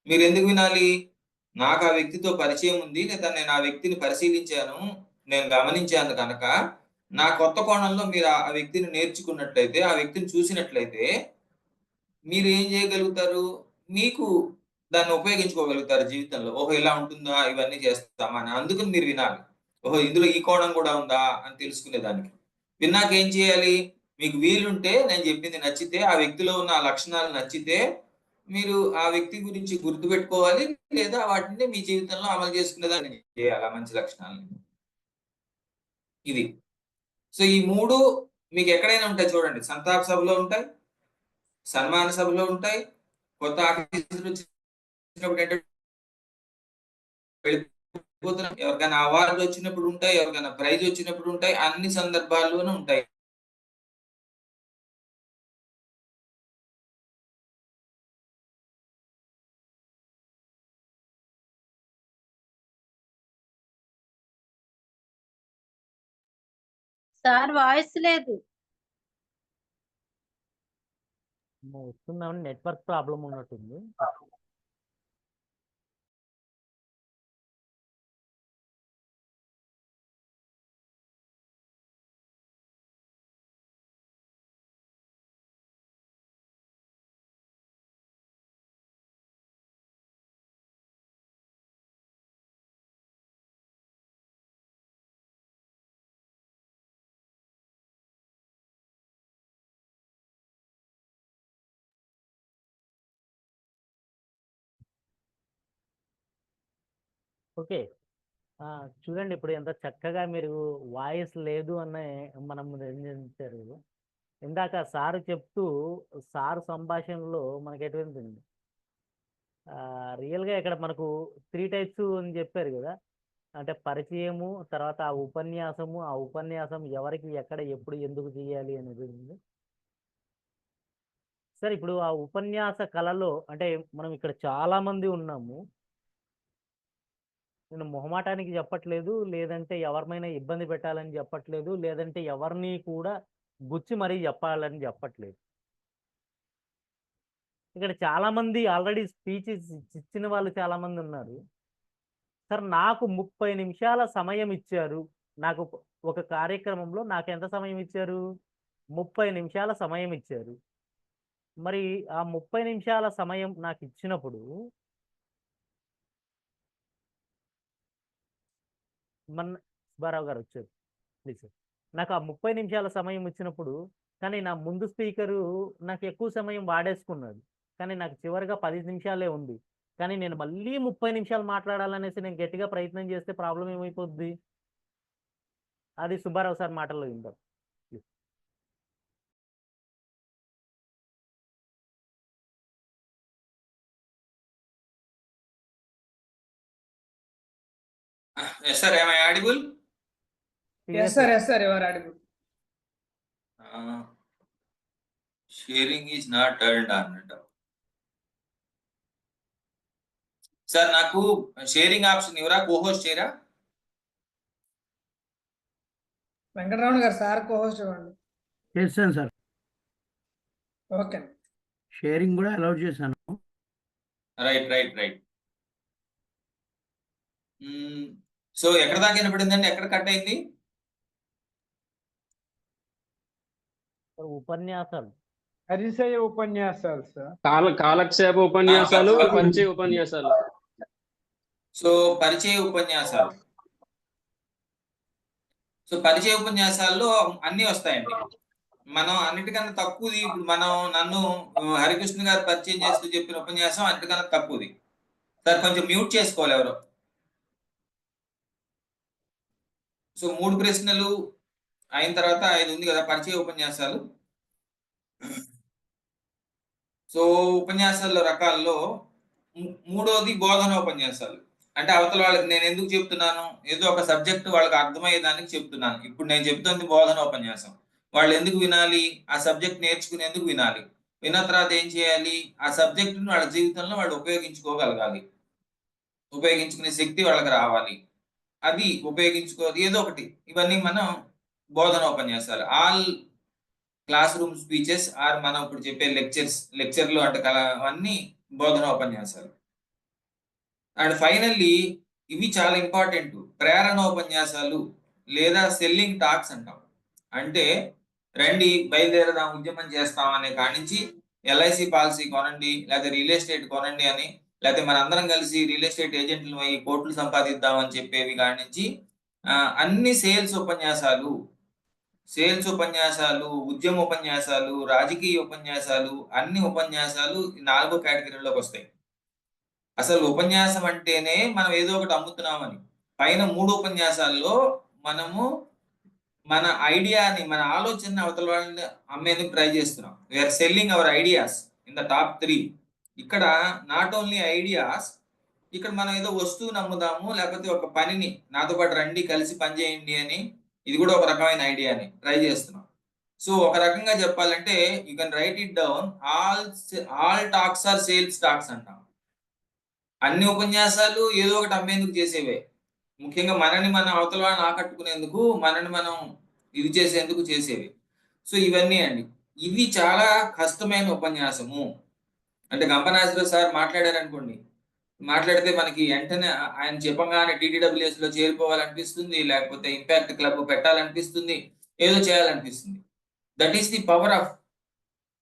మీరు ఎందుకు వినాలి? నాకు ఆ వ్యక్తితో పరిచయం ఉంది, లేదా నేను ఆ వ్యక్తిని పరిశీలించాను, నేను గమనించాను కనుక నా కొత్త కోణంలో మీరు ఆ వ్యక్తిని నేర్చుకున్నట్లయితే, ఆ వ్యక్తిని చూసినట్లయితే మీరు ఏం చేయగలుగుతారు? మీకు దాన్ని ఉపయోగించుకోగలుగుతారు జీవితంలో. ఓహో, ఇలా ఉంటుందా, ఇవన్నీ చేస్తామా అని. అందుకని మీరు వినాలి. ఓహో, ఇందులో ఈ కోణం కూడా ఉందా అని తెలుసుకునేదానికి. విన్నాక ఏం చేయాలి? మీకు వీలుంటే, నేను చెప్పింది నచ్చితే, ఆ వ్యక్తిలో ఉన్న ఆ లక్షణాలు నచ్చితే, మీరు ఆ వ్యక్తి గురించి గుర్తుపెట్టుకోవాలి, లేదా వాటిని మీ జీవితంలో అమలు చేసుకునేదాన్ని చేయాలి, ఆ మంచి లక్షణాలని. ఇది. సో ఈ 3 మీకు ఎక్కడైనా ఉంటాయి చూడండి. సంతాప సభలో ఉంటాయి, సన్మాన సభలో ఉంటాయి, కొత్త ఆఫీసర్ వచ్చినప్పుడు వెళ్ళిపోతున్నాం, ఎవరికైనా అవార్డు వచ్చినప్పుడు ఉంటాయి, ఎవరికైనా ప్రైజ్ వచ్చినప్పుడు ఉంటాయి, అన్ని సందర్భాల్లోనూ ఉంటాయి. సార్ వాయిస్ లేదు. వస్తున్నామని నెట్వర్క్ ప్రాబ్లం ఉన్నట్టుంది. ఓకే, చూడండి ఇప్పుడు ఎంత చక్కగా మీరు వాయిస్ లేదు అనే మనం నిర్ణయించారు. ఇందాక సారు చెప్తూ సారు సంభాషణలో మనకి ఎటువంటి రియల్గా ఇక్కడ మనకు 3 టైప్స్ అని చెప్పారు కదా. అంటే పరిచయము, తర్వాత ఆ ఉపన్యాసం ఎవరికి, ఎక్కడ, ఎప్పుడు, ఎందుకు చేయాలి అనేది ఉంది. సరే, ఇప్పుడు ఆ ఉపన్యాస కళలో అంటే మనం ఇక్కడ చాలా మంది ఉన్నాము. నేను మొహమాటానికి చెప్పట్లేదు, లేదంటే ఎవరిమైనా ఇబ్బంది పెట్టాలని చెప్పట్లేదు, లేదంటే ఎవరిని కూడా గుచ్చి మరీ చెప్పాలని చెప్పట్లేదు. ఇక్కడ చాలా మంది ఆల్రెడీ స్పీచెస్ ఇచ్చిన వాళ్ళు చాలా మంది ఉన్నారు. సార్, నాకు 30 నిమిషాల సమయం ఇచ్చారు. నాకు ఒక కార్యక్రమంలో నాకు ఎంత సమయం ఇచ్చారు? 30 నిమిషాల సమయం ఇచ్చారు. మరి ఆ 30 నిమిషాల సమయం నాకు ఇచ్చినప్పుడు సుబ్బారావు గారు వచ్చారు, ప్లీజ్ సార్. నాకు ఆ 30 నిమిషాల సమయం ఇచ్చినప్పుడు కానీ నా ముందు స్పీకరు నాకు ఎక్కువ సమయం వాడేసుకున్నాడు. కానీ నాకు చివరిగా 10 నిమిషాలే ఉంది. కానీ నేను మళ్ళీ 30 నిమిషాలు మాట్లాడాలనేసి నేను గట్టిగా ప్రయత్నం చేస్తే ప్రాబ్లం ఏమైపోద్ది? అది సుబ్బారావు సార్ మాటల్లో విందాం. Yes, sir. Am I audible? Yes, sir. Yes, sir. You are audible. Sharing is not turned on. Sir నాకు షేరింగ్ ఆప్షన్ ఇవరా, కో-హోస్ట్ చేయరా? వెంకటరమణ గారు సార్ కో-హోస్ట్ ఇవ్వండి. చేశాను సార్, ఓకే. షేరింగ్ కూడా అలౌడ్ చేశాను. Right right right. సో ఎక్కడ దాకా వినపడిందండి? ఎక్కడ కట్ అయింది? ఉపన్యాసాలు, పరిచయ ఉపన్యాసాలు సార్. కాలక్షేప ఉపన్యాసాలు, పరిచయ ఉపన్యాసాలు. సో పరిచయ ఉపన్యాసాలు. సో పరిచయ ఉపన్యాసాల్లో అన్ని వస్తాయండి. మనం అన్నిటికన్నా తక్కువది ఇప్పుడు నన్ను హరికృష్ణ గారు పరిచయం చేస్తూ చెప్పిన ఉపన్యాసం అన్నిటికన్నా తక్కువది. సార్ కొంచెం మ్యూట్ చేసుకోవాలి ఎవరో. సో 3 ప్రశ్నలు అయిన తర్వాత 5 ఉంది కదా పరిచయ ఉపన్యాసాలు. సో ఉపన్యాసాల రకాల్లో మూడోది బోధన ఉపన్యాసాలు. అంటే అవతల వాళ్ళకి నేను ఎందుకు చెప్తున్నాను, ఏదో ఒక సబ్జెక్ట్ వాళ్ళకి అర్థమయ్యేదానికి చెప్తున్నాను. ఇప్పుడు నేను చెప్తుంది బోధన ఉపన్యాసం. వాళ్ళు ఎందుకు వినాలి? ఆ సబ్జెక్ట్ నేర్చుకునేందుకు వినాలి. విన్న తర్వాత ఏం చేయాలి? ఆ సబ్జెక్టును వాళ్ళ జీవితంలో వాళ్ళు ఉపయోగించుకోగలగాలి. ఉపయోగించుకునే శక్తి వాళ్ళకి రావాలి. అది ఉపయోగించుకోవాలి ఏదో ఒకటి. ఇవన్నీ మనం బోధన ఉపన్యాసాలు. All classroom speeches are మనం ఇప్పుడు చెప్పే లెక్చర్లు అంటే అవన్నీ బోధన ఉపన్యాసాలు. అండ్ ఫైనల్లీ ఇవి చాలా ఇంపార్టెంట్, ప్రేరణ ఉపన్యాసాలు లేదా సెల్లింగ్ టాక్స్ అంటాం. అంటే రండి బయలుదేరదాం ఉద్యమం చేస్తాం అనే కాడి నుంచి ఎల్ఐసి పాలసీ కొనండి, లేకపోతే రియల్ ఎస్టేట్ కొనండి అని, లేకపోతే మన అందరం కలిసి రియల్ ఎస్టేట్ ఏజెంట్లు అయ్యి కోట్లు సంపాదిద్దాం అని చెప్పేవి కాడి నుంచి అన్ని సేల్స్ ఉపన్యాసాలు, ఉద్యమ ఉపన్యాసాలు, రాజకీయ ఉపన్యాసాలు, అన్ని ఉపన్యాసాలు 4వ కేటగిరీలోకి వస్తాయి. అసలు ఉపన్యాసం అంటేనే మనం ఏదో ఒకటి అమ్ముతున్నామని. పైన 3 ఉపన్యాసాల్లో మనము మన ఐడియాని, మన ఆలోచనని అవతల వాళ్ళని అమ్మేందుకు ట్రై చేస్తున్నాం. We are selling our ideas in the top 3. ఇక్కడ నాట్ ఓన్లీ ఐడియాస్, ఇక్కడ మనం ఏదో వస్తువుని అమ్ముదాము, లేకపోతే ఒక పనిని నాతో పాటు రండి కలిసి పని చేయండి అని, ఇది కూడా ఒక రకమైన ఐడియాని ట్రై చేస్తున్నాం. సో ఒక రకంగా చెప్పాలంటే you can write it down, all talks are sales talks అంటాం. అన్ని ఉపన్యాసాలు ఏదో ఒకటి అమ్మేందుకు చేసేవే. ముఖ్యంగా మనని మనం అవతల వాళ్ళని ఆకట్టుకునేందుకు, మనని మనం ఇది చేసేందుకు చేసేవి. సో ఇవన్నీ అండి. ఇది చాలా కష్టమైన ఉపన్యాసము. అంటే గంపనాథరావు సార్ మాట్లాడారనుకోండి, మాట్లాడితే మనకి వెంటనే ఆయన చెప్పగానే TTWS లో చేరిపోవాలనిపిస్తుంది, లేకపోతే ఇంపాక్ట్ క్లబ్ పెట్టాలనిపిస్తుంది, ఏదో చేయాలనిపిస్తుంది. That is the power of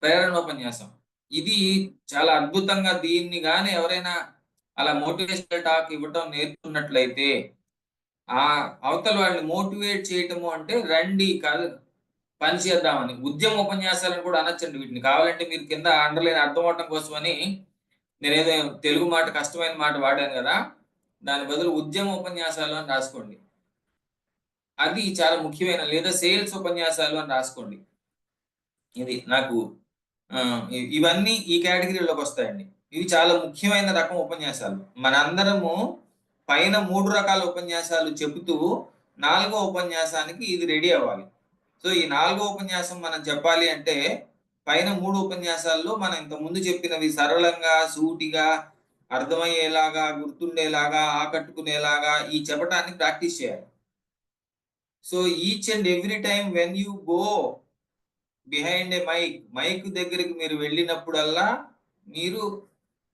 ప్రేరణోపన్యాసం. ఇది చాలా అద్భుతంగా, దీన్ని కానీ ఎవరైనా అలా మోటివేషనల్ టాక్ ఇవ్వటం నేర్చుకున్నట్లయితే, ఆ అవతల వాళ్ళని మోటివేట్ చేయటము అంటే రండి కాదు పని చేద్దామని. ఉద్యమ ఉపన్యాసాలను కూడా అనొచ్చండి వీటిని. కావాలంటే మీరు కింద అండర్లైన్ అర్థం అవటం కోసమని నేనేదో తెలుగు మాట కష్టమైన మాట వాడాను కదా, దాని బదులు ఉద్యమ ఉపన్యాసాలు అని రాసుకోండి. అది చాలా ముఖ్యమైన, లేదా సేల్స్ ఉపన్యాసాలు అని రాసుకోండి. ఇది నాకు ఇవన్నీ ఈ కేటగిరీలోకి వస్తాయండి. ఇవి చాలా ముఖ్యమైన రకం ఉపన్యాసాలు. మనందరము పైన 3 రకాల ఉపన్యాసాలు చెబుతూ 4వ ఉపన్యాసానికి ఇది రెడీ అవ్వాలి. సో ఈ 4వ ఉపన్యాసం మనం చెప్పాలి అంటే పైన 3 ఉపన్యాసాల్లో మనం ఇంత ముందు చెప్పినవి సరళంగా, సూటిగా, అర్థమయ్యేలాగా, గుర్తుండేలాగా, ఆకట్టుకునేలాగా ఈ చెప్పటాన్ని ప్రాక్టీస్ చేయాలి. So each and every time when you go behind a mic దగ్గరికి మీరు వెళ్ళినప్పుడల్లా మీరు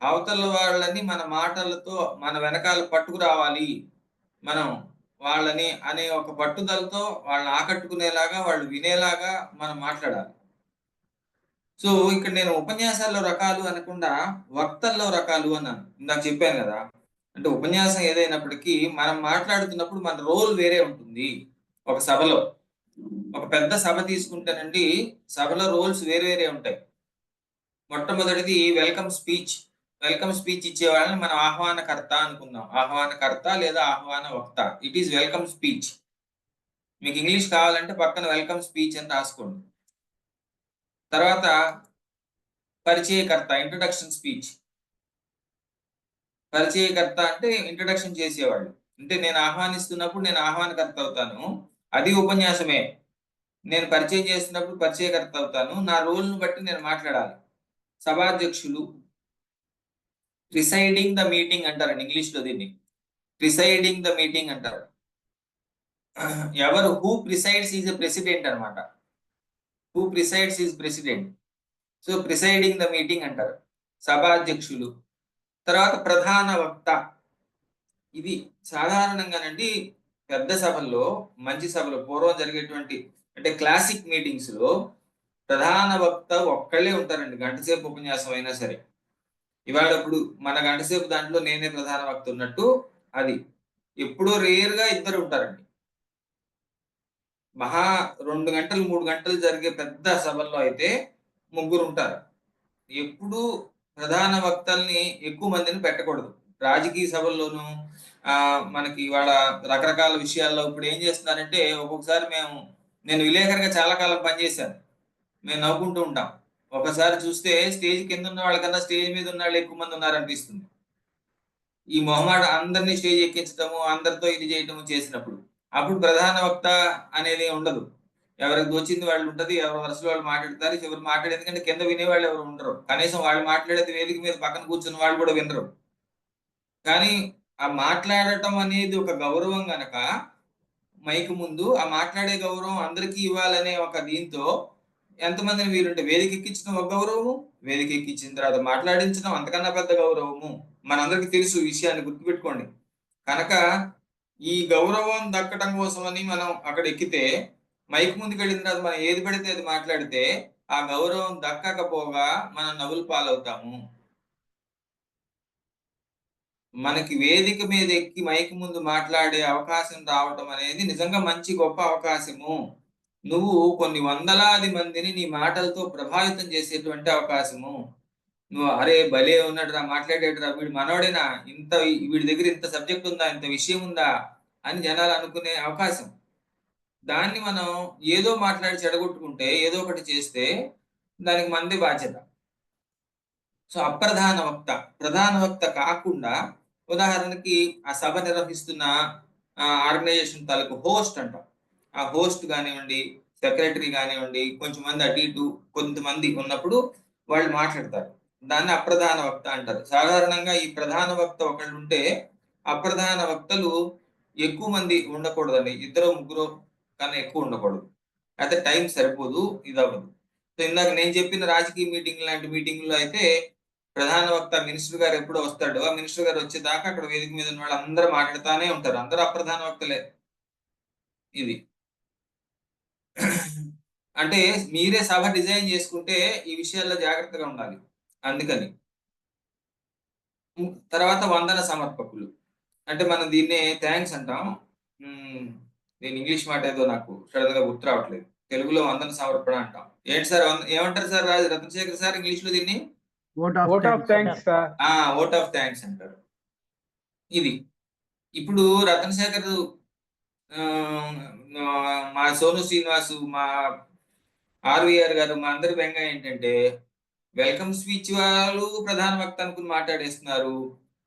అవతల వాళ్ళని మన మాటలతో మన వెనకాల పట్టుకురావాలి. మనం వాళ్ళని అనే ఒక పట్టుదలతో వాళ్ళని ఆకట్టుకునేలాగా, వాళ్ళు వినేలాగా మనం మాట్లాడాలి. సో ఇక్కడ నేను ఉపన్యాసాల్లో రకాలు అనకుండా వక్తల్లో రకాలు అన్నాను. ఇందాక చెప్పాను కదా, అంటే ఉపన్యాసం ఏదైనప్పటికీ మనం మాట్లాడుతున్నప్పుడు మన రోల్ వేరే ఉంటుంది. ఒక సభలో ఒక పెద్ద సభ తీసుకుంటానండి, సభలో రోల్స్ వేరే వేరే ఉంటాయి. మొట్టమొదటిది వెల్కమ్ స్పీచ్. వెల్కమ్ స్పీచ్ ఇచ్చే వాళ్ళని మనం ఆహ్వానకర్త అనుకుందాం. ఆహ్వానకర్త లేదా ఆహ్వాన వక్త. It is welcome speech. మీకు ఇంగ్లీష్ కావాలంటే పక్కన వెల్కమ్ స్పీచ్ అని రాసుకోండి. తర్వాత పరిచయకర్త, ఇంట్రొడక్షన్ స్పీచ్. పరిచయకర్త అంటే ఇంట్రొడక్షన్ చేసేవాళ్ళు. అంటే నేను ఆహ్వానిస్తున్నప్పుడు నేను ఆహ్వానకర్త అవుతాను, అది ఉపన్యాసమే. నేను పరిచయం చేస్తున్నప్పుడు పరిచయకర్త అవుతాను, నా రోల్ను బట్టి నేను మాట్లాడాలి. సభాధ్యక్షులు, ప్రిసైడింగ్ ద మీటింగ్ అంటారండి ఇంగ్లీష్లో దీన్ని. ప్రిసైడింగ్ ద మీటింగ్ అంటారు. ఎవరు who presides is a president అనమాట. Who presides is president. So presiding the meeting అంటారు. సభాధ్యక్షులు. తర్వాత ప్రధాన వక్త. ఇది సాధారణంగానండి పెద్ద సభల్లో, మంచి సభలో, పూర్వం జరిగేటువంటి అంటే క్లాసిక్ మీటింగ్స్ లో ప్రధాన వక్త ఒక్కళ్ళే ఉంటారండి, గంటసేపు ఉపన్యాసం అయినా సరే. ఇవాళ ఇప్పుడు మన గంటసేపు దాంట్లో నేనే ప్రధాన వక్త ఉన్నట్టు, అది ఎప్పుడో రేర్ గా ఇద్దరు ఉంటారండి. మహా 2 గంటలు 3 గంటలు జరిగే పెద్ద సభల్లో అయితే ముగ్గురు ఉంటారు. ఎప్పుడు ప్రధాన వక్తల్ని ఎక్కువ మందిని పెట్టకూడదు. రాజకీయ సభల్లోనూ మనకి ఇవాళ రకరకాల విషయాల్లో ఇప్పుడు ఏం చేస్తున్నారంటే, ఒక్కొక్కసారి నేను విలేకరుగా చాలా కాలం పనిచేశాను, మేము నవ్వుకుంటూ ఉంటాం. ఒకసారి చూస్తే స్టేజ్ కింద ఉన్న వాళ్ళకన్నా స్టేజ్ మీద ఉన్న వాళ్ళు ఎక్కువ మంది ఉన్నారనిపిస్తుంది. ఈ మొహమాట అందరినీ స్టేజ్ ఎక్కించడము, అందరితో ఇది చేయటము చేసినప్పుడు అప్పుడు ప్రధాన వక్త అనేది ఉండదు. ఎవరికి దోచింది వాళ్ళు ఉంటది, ఎవరి వరుసలో వాళ్ళు మాట్లాడతారు. ఎవరు మాట్లాడేది, ఎందుకంటే కింద వినేవాళ్ళు ఎవరు ఉండరు. కనీసం వాళ్ళు మాట్లాడేది వేదిక మీద పక్కన కూర్చున్న వాళ్ళు కూడా వినరు. కానీ ఆ మాట్లాడటం అనేది ఒక గౌరవం గనక, మైక్ ముందు ఆ మాట్లాడే గౌరవం అందరికీ ఇవ్వాలనే ఒక దీంతో ఎంతమందిని వీరుంటే వేదిక ఎక్కించడం ఒక గౌరవము, వేదిక ఎక్కించిన తర్వాత మాట్లాడించడం అంతకన్నా పెద్ద గౌరవము. మనందరికీ తెలుసు ఈ విషయాన్ని, గుర్తుపెట్టుకోండి. కనుక ఈ గౌరవం దక్కడం కోసమని మనం అక్కడ ఎక్కితే, మైక్ ముందుకు వెళ్ళిన తర్వాత మనం ఏది పడితే అది మాట్లాడితే ఆ గౌరవం దక్కకపోగా మనం నవ్వులు పాలవుతాము. మనకి వేదిక మీద ఎక్కి మైక్ ముందు మాట్లాడే అవకాశం రావటం అనేది నిజంగా మంచి గొప్ప అవకాశము. నువ్వు కొన్ని వందలాది మందిని నీ మాటలతో ప్రభావితం చేసేటువంటి అవకాశము. నువ్వు అరే భలే ఉన్నాడురా, మాట్లాడేడురా, వీడు మనోడేనా, వీడి దగ్గర ఇంత సబ్జెక్ట్ ఉందా, ఇంత విషయం ఉందా అని జనాలు అనుకునే అవకాశం. దాన్ని మనం ఏదో మాట్లాడి చెడగొట్టుకుంటే, ఏదో ఒకటి చేస్తే దానికి మంది బాధ్యత. సో అప్రధాన వక్త, ప్రధాన వక్త కాకుండా, ఉదాహరణకి ఆ సభ నిర్వహిస్తున్న ఆర్గనైజేషన్ తాలూకు హోస్ట్ అంటాం. ఆ హోస్ట్ కానివ్వండి, సెక్రటరీ కానివ్వండి, కొంచెం మంది అటు ఇటు కొంతమంది ఉన్నప్పుడు వాళ్ళు మాట్లాడతారు. దాన్ని అప్రధాన వక్త అంటారు. సాధారణంగా ఈ ప్రధాన వక్త ఒకళ్ళు ఉంటే, అప్రధాన వక్తలు ఎక్కువ మంది ఉండకూడదండి. 2-3 కన్నా ఎక్కువ ఉండకూడదు. అయితే టైం సరిపోదు, ఇది అవ్వదు. సో ఇందాక నేను చెప్పిన రాజకీయ మీటింగ్ లాంటి మీటింగ్లో అయితే ప్రధాన వక్త మినిస్టర్ గారు ఎప్పుడో వస్తాడు, ఆ మినిస్టర్ గారు వచ్చేదాకా అక్కడ వేదిక మీద ఉన్న వాళ్ళు అందరూ మాట్లాడుతూనే ఉంటారు. అందరూ అప్రధాన వక్తలే. ఇది అంటే మీరే సభ డిజైన్ చేసుకుంటే ఈ విషయాల్లో జాగ్రత్తగా ఉండాలి. అందుకని తర్వాత వందన సమర్పకులు అంటే మనం దీన్నే థ్యాంక్స్ అంటాం. నేను ఇంగ్లీష్ మాట ఏదో నాకు సడన్గా గుర్తు రావట్లేదు. తెలుగులో వందన సమర్పణ అంటాం. ఏంటి సార్, ఏమంటారు సార్ రత్నశేఖర్ సార్ ఇంగ్లీష్ లో దీన్ని? Vote of thanks sir. Vote of thanks అంటారు. ఇది ఇప్పుడు రత్నశేఖర్, మా సోను శ్రీనివాసు, మా ఆర్వీఆర్ గారు, మా అందరి బెంగ ఏంటంటే వెల్కమ్ స్పీచ్ వాళ్ళు ప్రధాన వక్త అనుకుని మాట్లాడేస్తున్నారు,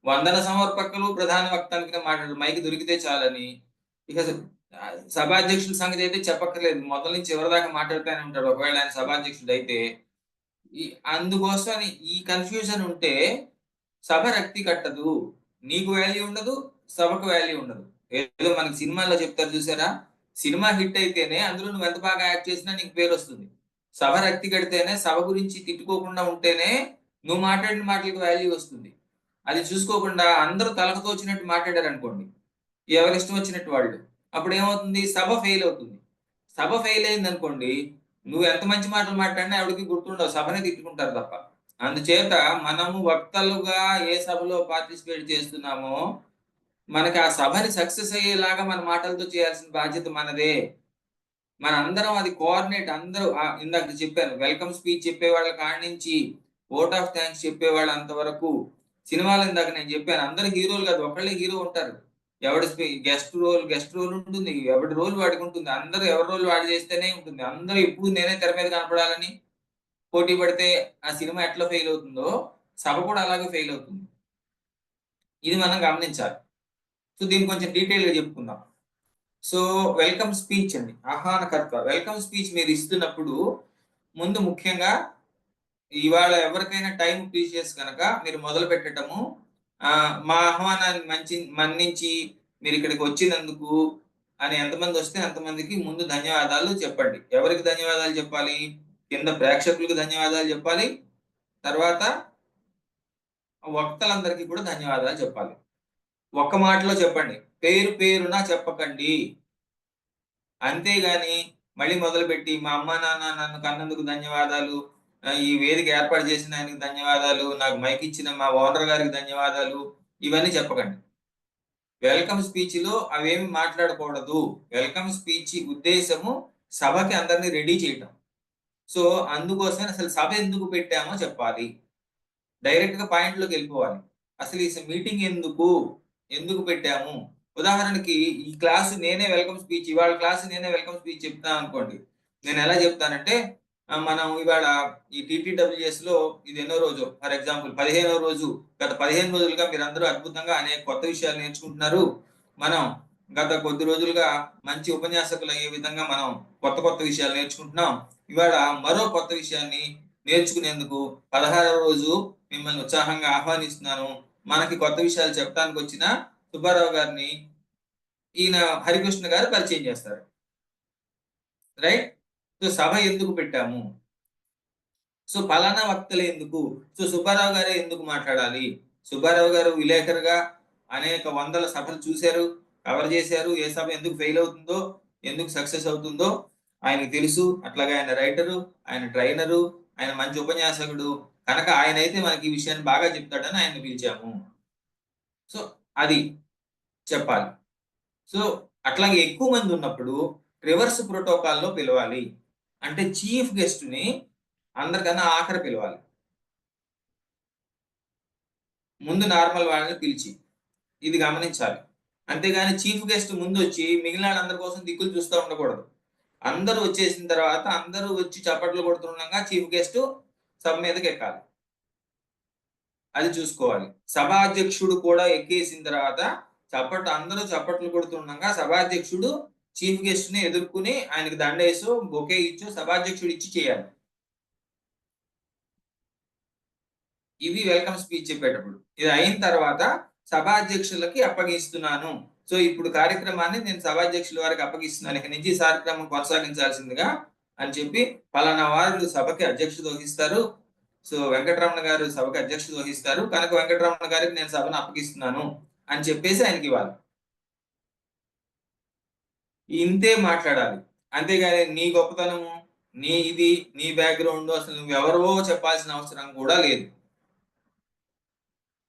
వందన సమర్పకులు ప్రధాన వక్త అనుకుని మాట్లాడారు, మైక్ దొరికితే చాలని. ఇక సభాధ్యక్షుల సంగతి అయితే చెప్పక్కర్లేదు, మొదల నుంచి చివరి దాకా మాట్లాడుతూనే ఉంటాడు ఒకవేళ ఆయన సభాధ్యక్షుడు అయితే. అందుకోసం ఈ కన్ఫ్యూజన్ ఉంటే సభ రక్తి కట్టదు, నీకు వాల్యూ ఉండదు, సభకు వాల్యూ ఉండదు. ఏదో మనకి సినిమాల్లో చెప్తారు చూసారా, సినిమా హిట్ అయితేనే అందులో నువ్వు ఎంత బాగా యాక్ట్ చేసినా నీకు పేరు వస్తుంది. సభ రక్తి కడితేనే, సభ గురించి తిట్టుకోకుండా ఉంటేనే నువ్వు మాట్లాడిన మాటలకు వాల్యూ వస్తుంది. అది చూసుకోకుండా అందరూ తలకు తోచినట్టు మాట్లాడారు అనుకోండి, ఎవరిష్టం వచ్చినట్టు వాళ్ళు, అప్పుడు ఏమవుతుంది, సభ ఫెయిల్ అవుతుంది. సభ ఫెయిల్ అయింది అనుకోండి, నువ్వు ఎంత మంచి మాటలు మాట్లాడినా ఎవరికి గుర్తుండవు, సభనే తిట్టుకుంటారు తప్ప. అందుచేత మనము వక్తలుగా ఏ సభలో పార్టిసిపేట్ చేస్తున్నామో మనకి ఆ సభని సక్సెస్ అయ్యేలాగా మన మాటలతో చేయాల్సిన బాధ్యత మనదే. మన అందరం అది కోఆర్డినేట్ అందరూ ఇందాక చెప్పాను, వెల్కమ్ స్పీచ్ చెప్పే వాళ్ళ కాడి నుంచి ఓట్ ఆఫ్ థ్యాంక్స్ చెప్పే వాళ్ళు అంతవరకు, సినిమాలు ఇందాక నేను చెప్పాను అందరు హీరోలు కాదు, ఒకళ్ళే హీరో ఉంటారు. ఎవడి గెస్ట్ రోల్ ఉంటుంది, ఎవడి రోల్ వాడికి ఉంటుంది. అందరూ ఎవరి రోల్ వాడి చేస్తేనే ఉంటుంది. అందరూ ఎప్పుడు నేనే తెర మీద కనపడాలని పోటీ పడితే ఆ సినిమా ఎట్లా ఫెయిల్ అవుతుందో సభ కూడా అలాగే ఫెయిల్ అవుతుంది. ఇది మనం గమనించాలి. సో దీన్ని కొంచెం డీటెయిల్ గా చెప్పుకుందాం. సో వెల్కమ్ స్పీచ్ అండి, ఆహ్వానకర్త. వెల్కమ్ స్పీచ్ మీరు ఇస్తున్నప్పుడు ముందు ముఖ్యంగా ఇవాళ ఎవరికైనా టైం ప్రీషియస్ కనుక మీరు మొదలు పెట్టడము, మా ఆహ్వానాన్ని మన్నించి మీరు ఇక్కడికి వచ్చినందుకు అని ఎంతమంది వస్తే అంతమందికి ముందు ధన్యవాదాలు చెప్పండి. ఎవరికి ధన్యవాదాలు చెప్పాలి? కింద ప్రేక్షకులకు ధన్యవాదాలు చెప్పాలి, తర్వాత వక్తలందరికీ కూడా ధన్యవాదాలు చెప్పాలి. ఒక్క మాటలో చెప్పండి, పేరు పేరున చెప్పకండి. అంతేగాని మళ్ళీ మొదలుపెట్టి మా అమ్మ నాన్న నన్ను కన్నందుకు ధన్యవాదాలు, ఈ వేదిక ఏర్పాటు చేసిన ఆయనకి ధన్యవాదాలు, నాకు మైక్ ఇచ్చిన మా ఓనర్ గారికి ధన్యవాదాలు, ఇవన్నీ చెప్పకండి. వెల్కమ్ స్పీచ్ లో అవేమి మాట్లాడకూడదు. వెల్కమ్ స్పీచ్ ఉద్దేశము సభకి అందరినీ రెడీ చేయటం. సో అందుకోసం అసలు సభ ఎందుకు పెట్టామో చెప్పాలి. డైరెక్ట్ గా పాయింట్ లోకి వెళ్ళిపోవాలి. అసలు ఈ మీటింగ్ ఎందుకు పెట్టాము? ఉదాహరణకి ఈ క్లాసు నేనే వెల్కమ్ స్పీచ్, ఇవాళ క్లాసు నేనే వెల్కమ్ స్పీచ్ చెప్తాను అనుకోండి. నేను ఎలా చెప్తానంటే, మనం ఇవాళ ఈ TTWS లో ఇది ఎన్నో రోజు, ఫర్ ఎగ్జాంపుల్ 15వ రోజు. గత 15 రోజులుగా మీరందరూ అద్భుతంగా అనేక కొత్త విషయాలు నేర్చుకుంటున్నారు. మనం గత కొద్ది రోజులుగా మంచి ఉపన్యాసకులు అయ్యే విధంగా మనం కొత్త విషయాలు నేర్చుకుంటున్నాం. ఇవాళ మరో కొత్త విషయాన్ని నేర్చుకునేందుకు 16వ రోజు మిమ్మల్ని ఉత్సాహంగా ఆహ్వానిస్తున్నాను. మనకి కొత్త విషయాలు చెప్పడానికి వచ్చిన సుబ్బారావు గారిని ఈయన హరికృష్ణ గారు పరిచయం చేస్తారు. రైట్? సో సభ ఎందుకు పెట్టాము? సో పలానా వక్తలు ఎందుకు? సో సుబ్బారావు గారే ఎందుకు మాట్లాడాలి? సుబ్బారావు గారు విలేకరుగా అనేక వందల సభలు చూశారు, కవర్ చేశారు. ఏ సభ ఎందుకు ఫెయిల్ అవుతుందో, ఎందుకు సక్సెస్ అవుతుందో ఆయనకు తెలుసు. అట్లాగే ఆయన రైటరు, ఆయన ట్రైనరు, ఆయన మంచి ఉపన్యాసకుడు కనుక ఆయన అయితే మనకి ఈ విషయాన్ని బాగా చెప్తాడని ఆయన్ని పిలిచాము. సో అది చెప్పాలి. సో అట్లాగే ఎక్కువ మంది ఉన్నప్పుడు రివర్స్ ప్రోటోకాల్లో పిలవాలి. అంటే చీఫ్ గెస్ట్ ని అందరికన్నా ఆఖరి పిలవాలి, ముందు నార్మల్ వాళ్ళని పిలిచి. ఇది గమనించాలి. అంతేగాని చీఫ్ గెస్ట్ ముందు వచ్చి మిగిలిన వాళ్ళందరి కోసం దిక్కులు చూస్తూ ఉండకూడదు. అందరూ వచ్చేసిన తర్వాత అందరూ వచ్చి చప్పట్లు కొడుతుండగా చీఫ్ గెస్ట్ సభ మీదకి ఎక్కాలి. అది చూసుకోవాలి. సభాధ్యక్షుడు కూడా ఎక్కేసిన తర్వాత అందరూ చప్పట్లు కొడుతుండగా సభాధ్యక్షుడు చీఫ్ గెస్ట్ ని ఎదుర్కొని ఆయనకి దండేసు, బొకే ఇచ్చు సభాధ్యక్షుడు ఇచ్చి చేయాలి. ఇది వెల్కమ్ స్పీచ్ చెప్పేటప్పుడు. ఇది అయిన తర్వాత సభాధ్యక్షులకి అప్పగిస్తున్నాను. సో ఇప్పుడు కార్యక్రమాన్ని నేను సభాధ్యక్షుల వారికి అప్పగిస్తున్నాను, ఇక నుంచి కార్యక్రమం కొనసాగించాల్సిందిగా అని చెప్పి పలానా వారు సభకి అధ్యక్షత వహిస్తారు. సో వెంకటరమణ గారు సభకి అధ్యక్షత వహిస్తారు కనుక వెంకటరమణ గారికి నేను సభను అప్పగిస్తున్నాను అని చెప్పేసి ఆయనకి ఇవ్వాలి. ఇంతే మాట్లాడాలి. అంతేగాని నీ గొప్పతనము, నీ బ్యాక్గ్రౌండ్ అసలు నువ్వెవరో చెప్పాల్సిన అవసరం కూడా లేదు.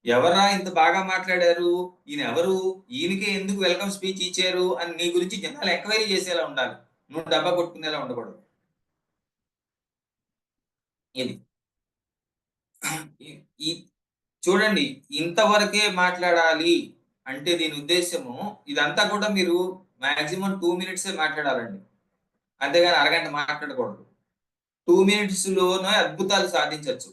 ఎవరా ఇంత బాగా మాట్లాడారు, ఈయన ఎవరు, ఈయనకే ఎందుకు వెల్కమ్ స్పీచ్ ఇచ్చారు అని నీ గురించి జనాలు ఎంక్వైరీ చేసేలా ఉండాలి, నువ్వు డబ్బా కొట్టుకునేలా ఉండకూడదు. ఇది చూడండి, ఇంతవరకే మాట్లాడాలి అంటే దీని ఉద్దేశము ఇదంతా కూడా మీరు మాక్సిమం 2 minutes మాట్లాడాలండి, అంతేగాని అరగంట మాట్లాడకూడదు. 2 minutes లోనే అద్భుతాలు సాధించవచ్చు.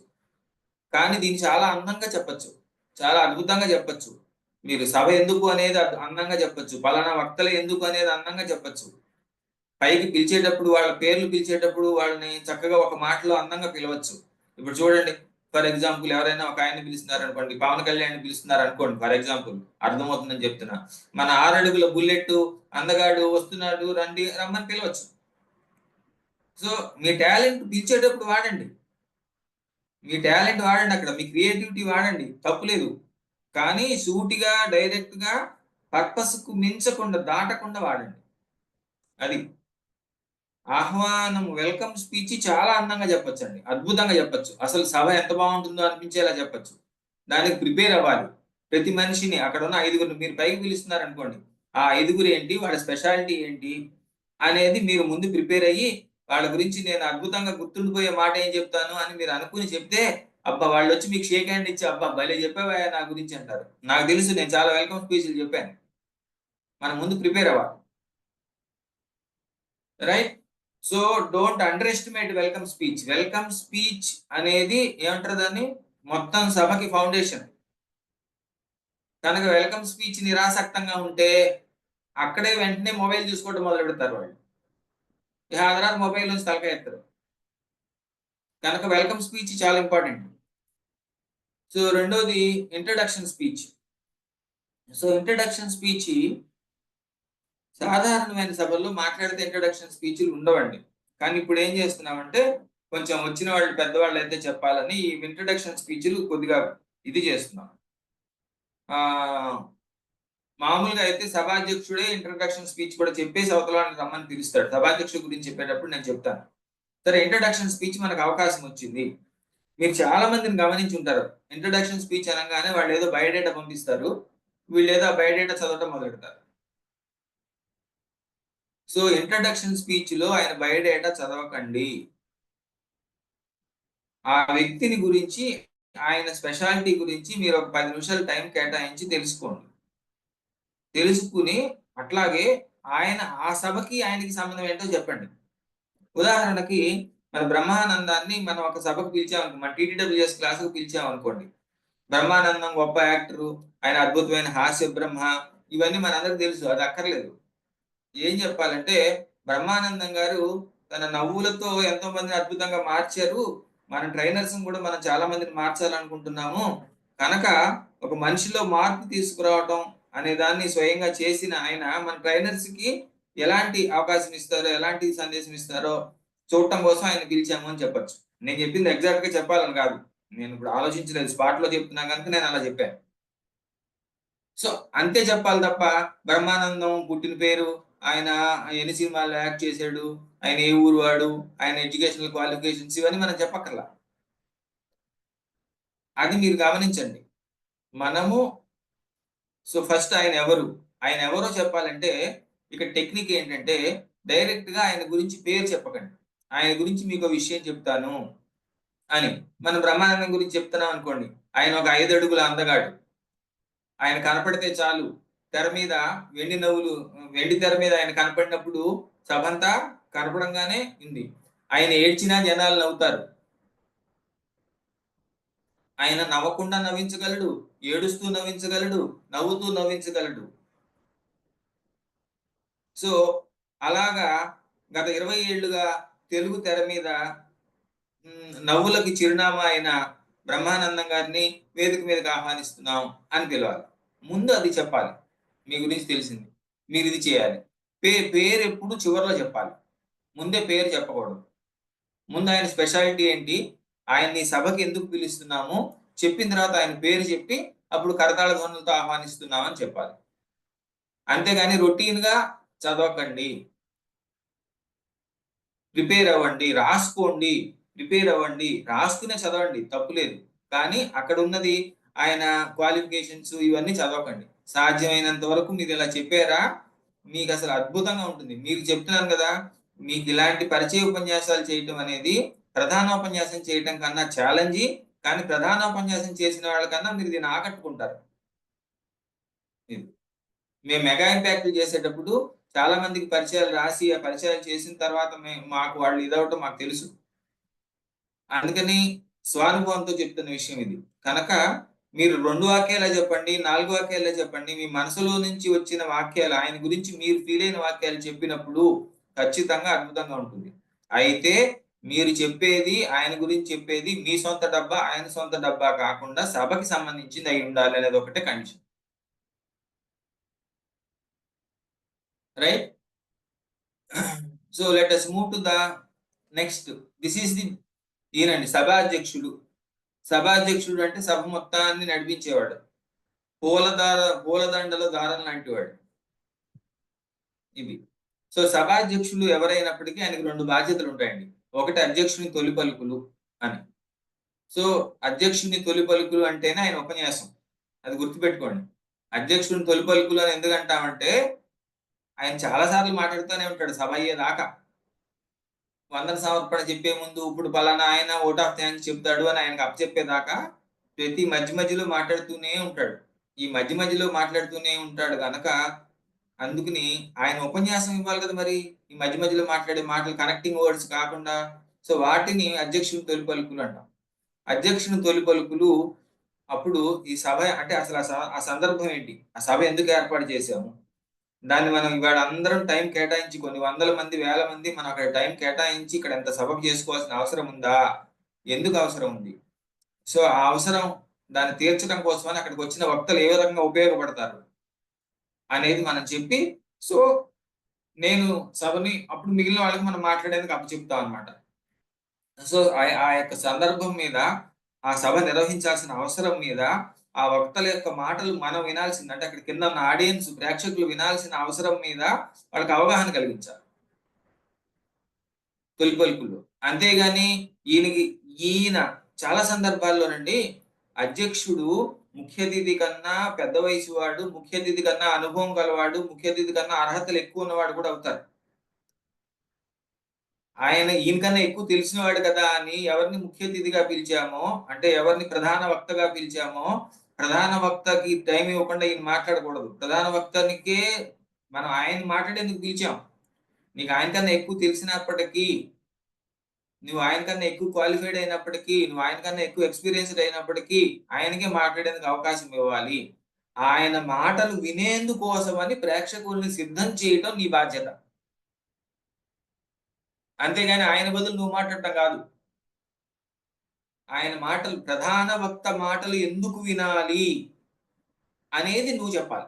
కానీ దీన్ని చాలా అందంగా చెప్పచ్చు, చాలా అద్భుతంగా చెప్పచ్చు. మీరు సభ ఎందుకు అనేది అందంగా చెప్పచ్చు, పలానా వక్తలు ఎందుకు అనేది అందంగా చెప్పచ్చు. పైకి పిలిచేటప్పుడు వాళ్ళ పేర్లు పిలిచేటప్పుడు వాళ్ళని చక్కగా ఒక మాటలో అందంగా పిలవచ్చు. ఇప్పుడు చూడండి, ఫర్ ఎగ్జాంపుల్ ఎవరైనా ఒక ఆయన్ని పిలుస్తున్నారు అనుకోండి, పవన్ కళ్యాణ్ పిలుస్తున్నారు అనుకోండి, ఫర్ ఎగ్జాంపుల్ అర్థమవుతుందని చెప్తున్నా. మన 6 అడుగుల బుల్లెట్ అందగాడు వస్తున్నాడు రండి రమ్మని పిలవచ్చు. సో మీ టాలెంట్ పిలిచేటప్పుడు వాడండి, మీ టాలెంట్ వాడండి, అక్కడ మీ క్రియేటివిటీ వాడండి, తప్పులేదు. కానీ సూటిగా డైరెక్ట్ గా పర్పస్ కు మించకుండా దాటకుండా వాడండి. అది ఆహ్వానం వెల్కమ్ స్పీచ్ చాలా అందంగా చెప్పొచ్చు అండి, అద్భుతంగా చెప్పొచ్చు. అసలు సభ ఎంత బాగుంటుందో అనిపించేలా చెప్పొచ్చు. దానికి ప్రిపేర్ అవ్వాలి. ప్రతి మనిషిని, అక్కడ ఉన్న 5గురిని మీరు పైకి పిలుస్తున్నారు అనుకోండి, ఆ 5గురు ఏంటి, వాళ్ళ స్పెషాలిటీ ఏంటి, అనేది మీరు ముందు ప్రిపేర్ అయ్యి వాళ్ళ గురించి నేను అద్భుతంగా గుర్తుండిపోయే మాట ఏం చెప్తాను అని మీరు అనుకుని చెప్తే అబ్బా వాళ్ళు వచ్చి మీకు షేక్ హ్యాండ్ ఇచ్చి అబ్బా భలే చెప్పావా నా గురించి అంటారు. నాకు తెలుసు, నేను చాలా వెల్కమ్ స్పీచ్లు చెప్పాను. మనం ముందు ప్రిపేర్ అవ్వాలి, right? So don't under estimate welcome speech. Welcome speech అనేది ఏమంటారు దాన్ని, మొత్తం సభకి ఫౌండేషన్. కనుక వెల్కమ్ స్పీచ్ నిరాసక్తంగా ఉంటే అక్కడే వెంటనే మొబైల్ చూసుకోవడం మొదలు పెడతారు వాళ్ళు. ఇక ఆ తర్వాత మొబైల్ నుంచి తలకాయ ఎత్తారు. కనుక వెల్కమ్ స్పీచ్ చాలా ఇంపార్టెంట్. సో రెండోది introduction speech. So introduction speech సాధారణమైన సభల్లో మాట్లాడితే ఇంట్రడక్షన్ స్పీచ్లు ఉండవండి. కానీ ఇప్పుడు ఏం చేస్తున్నామంటే కొంచెం వచ్చిన వాళ్ళు పెద్దవాళ్ళు అయితే చెప్పాలని ఈ ఇంట్రడక్షన్ స్పీచ్లు కొద్దిగా ఇది చేస్తున్నాం. మామూలుగా అయితే సభాధ్యక్షుడే ఇంట్రడక్షన్ స్పీచ్ కూడా చెప్పేసి అవతలని రమ్మని పిలుస్తాడు. సభాధ్యక్షుడి గురించి చెప్పేటప్పుడు నేను చెప్తాను. సరే, ఇంట్రడక్షన్ స్పీచ్ మనకు అవకాశం వచ్చింది. మీరు చాలా మందిని గమనించి ఉంటారు. ఇంట్రడక్షన్ స్పీచ్ అనగానే వాళ్ళు ఏదో బయోడేటా పంపిస్తారు, వీళ్ళు ఏదో బయోడేటా చదవటం మొదలెడతారు. సో ఇంట్రడక్షన్ స్పీచ్ లో ఆయన బయోడేటా చదవకండి. ఆ వ్యక్తిని గురించి, ఆయన స్పెషాలిటీ గురించి మీరు ఒక 10 నిమిషాలు టైం కేటాయించి తెలుసుకోండి. తెలుసుకుని అట్లాగే ఆయన ఆ సభకి ఆయనకి సంబంధం ఏంటో చెప్పండి. ఉదాహరణకి మన బ్రహ్మానందాన్ని మనం ఒక సభకు పిలిచామనుకో, మన TTWS క్లాసుకు పిలిచామనుకోండి. బ్రహ్మానందం గొప్ప యాక్టరు, ఆయన అద్భుతమైన హాస్య బ్రహ్మ, ఇవన్నీ మనందరికి తెలుసు, అది అక్కర్లేదు. ఏం చెప్పాలంటే బ్రహ్మానందం గారు తన నవ్వులతో ఎంతో మందిని అద్భుతంగా మార్చారు, మన ట్రైనర్స్ కూడా మనం చాలా మందిని మార్చాలనుకుంటున్నాము. కనుక ఒక మనిషిలో మార్పు తీసుకురావటం అనే దాన్ని స్వయంగా చేసిన ఆయన మన ట్రైనర్స్ కి ఎలాంటి అవకాశం ఇస్తారో, ఎలాంటి సందేశం ఇస్తారో చూడటం కోసం ఆయన పిలిచాము అని చెప్పొచ్చు. నేను చెప్పింది ఎగ్జాక్ట్ గా చెప్పాలని కాదు, నేను ఇప్పుడు ఆలోచించలేదు, స్పాట్ లో చెప్తున్నా కనుక నేను అలా చెప్పాను. సో అంతే చెప్పాలి తప్ప బ్రహ్మానందం పుట్టిన పేరు, ఆయన ఎన్ని సినిమాల్లో యాక్ట్ చేశాడు, ఆయన ఏ ఊరు వాడు, ఆయన ఎడ్యుకేషనల్ క్వాలిఫికేషన్స్, ఇవన్నీ మనం చెప్పక్కర్లా. అది మీరు గమనించండి. మనము సో ఫస్ట్ ఆయన ఎవరో చెప్పాలంటే ఇక టెక్నిక్ ఏంటంటే డైరెక్ట్ గా ఆయన గురించి పేరు చెప్పకండి. ఆయన గురించి మీకు విషయం చెప్తాను అని. మనం బ్రహ్మానందం గురించి చెప్తున్నాం అనుకోండి, ఆయన ఒక 5 అడుగుల అందగాడు, ఆయన కనపడితే చాలు తెర మీద వెండి తెర మీద ఆయన కనపడినప్పుడు సభంతా కనపడంగానే ఉంది. ఆయన ఏడ్చినా జనాలు నవ్వుతారు. ఆయన నవ్వకుండా నవ్వించగలడు, ఏడుస్తూ నవ్వించగలడు, నవ్వుతూ నవ్వించగలడు. సో అలాగా గత 20 ఏళ్లుగా తెలుగు తెర మీద నవ్వులకి చిరునామా అయిన బ్రహ్మానందం గారిని వేదిక మీదకి ఆహ్వానిస్తున్నాం అని పిలవాలి. ముందు అది చెప్పాలి, మీ గురించి తెలిసింది, మీరు ఇది చేయాలి. పేరు ఎప్పుడు చివరిలో చెప్పాలి, ముందే పేరు చెప్పకూడదు. ముందు ఆయన స్పెషాలిటీ ఏంటి, ఆయన్ని సభకి ఎందుకు పిలుస్తున్నాము చెప్పిన తర్వాత ఆయన పేరు చెప్పి అప్పుడు కరతాళ ధ్వనులతో ఆహ్వానిస్తున్నామని చెప్పాలి. అంతేగాని రొటీన్ గా చదవకండి. ప్రిపేర్ అవ్వండి, రాసుకోండి, ప్రిపేర్ అవ్వండి, రాసుకునే చదవండి, తప్పులేదు. కానీ అక్కడ ఉన్నది ఆయన క్వాలిఫికేషన్స్ ఇవన్నీ చదవకండి. సాధ్యమైనంత వరకు మీరు ఇలా చెప్పారా మీకు అసలు అద్భుతంగా ఉంటుంది. మీరు చెప్తున్నాను కదా, మీకు ఇలాంటి పరిచయ ఉపన్యాసాలు చేయటం అనేది ప్రధానోపన్యాసం చేయటం కన్నా ఛాలెంజ్. కానీ ప్రధానోపన్యాసం చేసిన వాళ్ళకన్నా మీరు దీన్ని ఆకట్టుకుంటారు. మేము మెగా ఇంపాక్ట్లు చేసేటప్పుడు చాలా మందికి పరిచయాలు రాసి ఆ పరిచయాలు చేసిన తర్వాత మాకు వాళ్ళు ఇదవటం మాకు తెలుసు. అందుకని స్వానుభవంతో చెప్తున్న విషయం ఇది. కనుక మీరు 2 వాక్యాలే చెప్పండి, 4 వాక్యాలే చెప్పండి, మీ మనసులో నుంచి వచ్చిన వాక్యాలు, ఆయన గురించి మీరు ఫీల్ అయిన వాక్యాలు చెప్పినప్పుడు ఖచ్చితంగా అద్భుతంగా ఉంటుంది. అయితే మీరు చెప్పేది, ఆయన గురించి చెప్పేది మీ సొంత డబ్బా, ఆయన సొంత డబ్బా కాకుండా సభకి సంబంధించింది అయి ఉండాలి అనేది ఒకటే condition, right? So let us move to the next. This is the ఈయనండి సభాధ్యక్షుడు. సభాధ్యక్షుడు అంటే సభ మొత్తాన్ని నడిపించేవాడు, పూలదండలో దారం లాంటి వాడు. ఇది. సో సభాధ్యక్షులు ఎవరైనప్పటికీ ఆయనకు 2 బాధ్యతలు ఉంటాయండి. ఒకటి అధ్యక్షుని తొలి పలుకులు అని. సో అధ్యక్షుని తొలి పలుకులు అంటేనే ఆయన ఉపన్యాసం, అది గుర్తుపెట్టుకోండి. అధ్యక్షుని తొలి పలుకులు అని ఎందుకంటామంటే ఆయన చాలా సార్లు మాట్లాడుతూనే ఉంటాడు సభ అయ్యేదాకా. వందన సమర్పణ చెప్పే ముందు ఇప్పుడు పలానా ఆయన ఓట్ ఆఫ్ థ్యాంక్స్ చెప్తాడు అని ఆయనకు అప్పచెప్పేదాకా ప్రతి మధ్య మధ్యలో మాట్లాడుతూనే ఉంటాడు. ఈ మధ్య మధ్యలో మాట్లాడుతూనే ఉంటాడు కనుక అందుకని ఆయన ఉపన్యాసం ఇవ్వాలి కదా మరి. ఈ మధ్య మధ్యలో మాట్లాడే మాటలు కనెక్టింగ్ వర్డ్స్ కాకుండా. సో వాటిని అధ్యక్షుని తొలి పలుకులు అంటాం. అధ్యక్షుని తొలి పలుకులు అప్పుడు ఈ సభ అంటే అసలు ఆ సందర్భం ఏంటి, ఆ సభ ఎందుకు ఏర్పాటు చేశాము, దాన్ని మనం ఇవాళ అందరం టైం కేటాయించి కొన్ని వందల మంది వేల మంది మనం అక్కడ టైం కేటాయించి ఇక్కడ ఎంత సభకు చేసుకోవాల్సిన అవసరం ఉందా, ఎందుకు అవసరం ఉంది, సో ఆ అవసరం దాన్ని తీర్చడం కోసమని అక్కడికి వచ్చిన వక్తలు ఏ విధంగా ఉపయోగపడతారు అనేది మనం చెప్పి, సో నేను సభని అప్పుడు మిగిలిన వాళ్ళకి మనం మాట్లాడేందుకు అప్పచెప్తాం అనమాట. సో ఆ యొక్క సందర్భం మీద, ఆ సభ నిర్వహించాల్సిన అవసరం మీద, ఆ వక్తల యొక్క మాటలు మనం వినాల్సింది అంటే అక్కడ కింద ఉన్న ఆడియన్స్ ప్రేక్షకులు వినాల్సిన అవసరం మీద వాళ్ళకి అవగాహన కలిగించాలి తొలి పలుకుల్లో. అంతేగాని ఈయన చాలా సందర్భాల్లోనండి అధ్యక్షుడు ముఖ్య అతిథి కన్నా పెద్ద వయసు వాడు, ముఖ్య అతిథి కన్నా అనుభవం గలవాడు, ముఖ్య అతిథి కన్నా అర్హతలు ఎక్కువ ఉన్నవాడు కూడా అవుతారు. ఈయనకన్నా ఎక్కువ తెలిసినవాడు కదా అని ఎవరిని ముఖ్య అతిథిగా పిలిచామో, అంటే ఎవరిని ప్రధాన వక్తగా పిలిచామో, ప్రధాన వక్తకి టైం ఇవ్వకుండా ఈయన మాట్లాడకూడదు. ప్రధాన వక్తనికే మనం ఆయన మాట్లాడేందుకు పిలిచాం. నీకు ఆయనకన్నా ఎక్కువ తెలిసినప్పటికీ, నువ్వు ఆయనకన్నా ఎక్కువ క్వాలిఫైడ్ అయినప్పటికీ, నువ్వు ఆయనకన్నా ఎక్కువ ఎక్స్పీరియన్స్డ్ అయినప్పటికీ ఆయనకే మాట్లాడేందుకు అవకాశం ఇవ్వాలి. ఆయన మాటలు వినేందుకోసమని ప్రేక్షకుల్ని సిద్ధం చేయటం నీ బాధ్యత. అంతేగాని ఆయన బదులు నువ్వు మాట్లాడటం కాదు. ఆయన మాటలు, ప్రధాన వక్త మాటలు ఎందుకు వినాలి అనేది నువ్వు చెప్పాలి.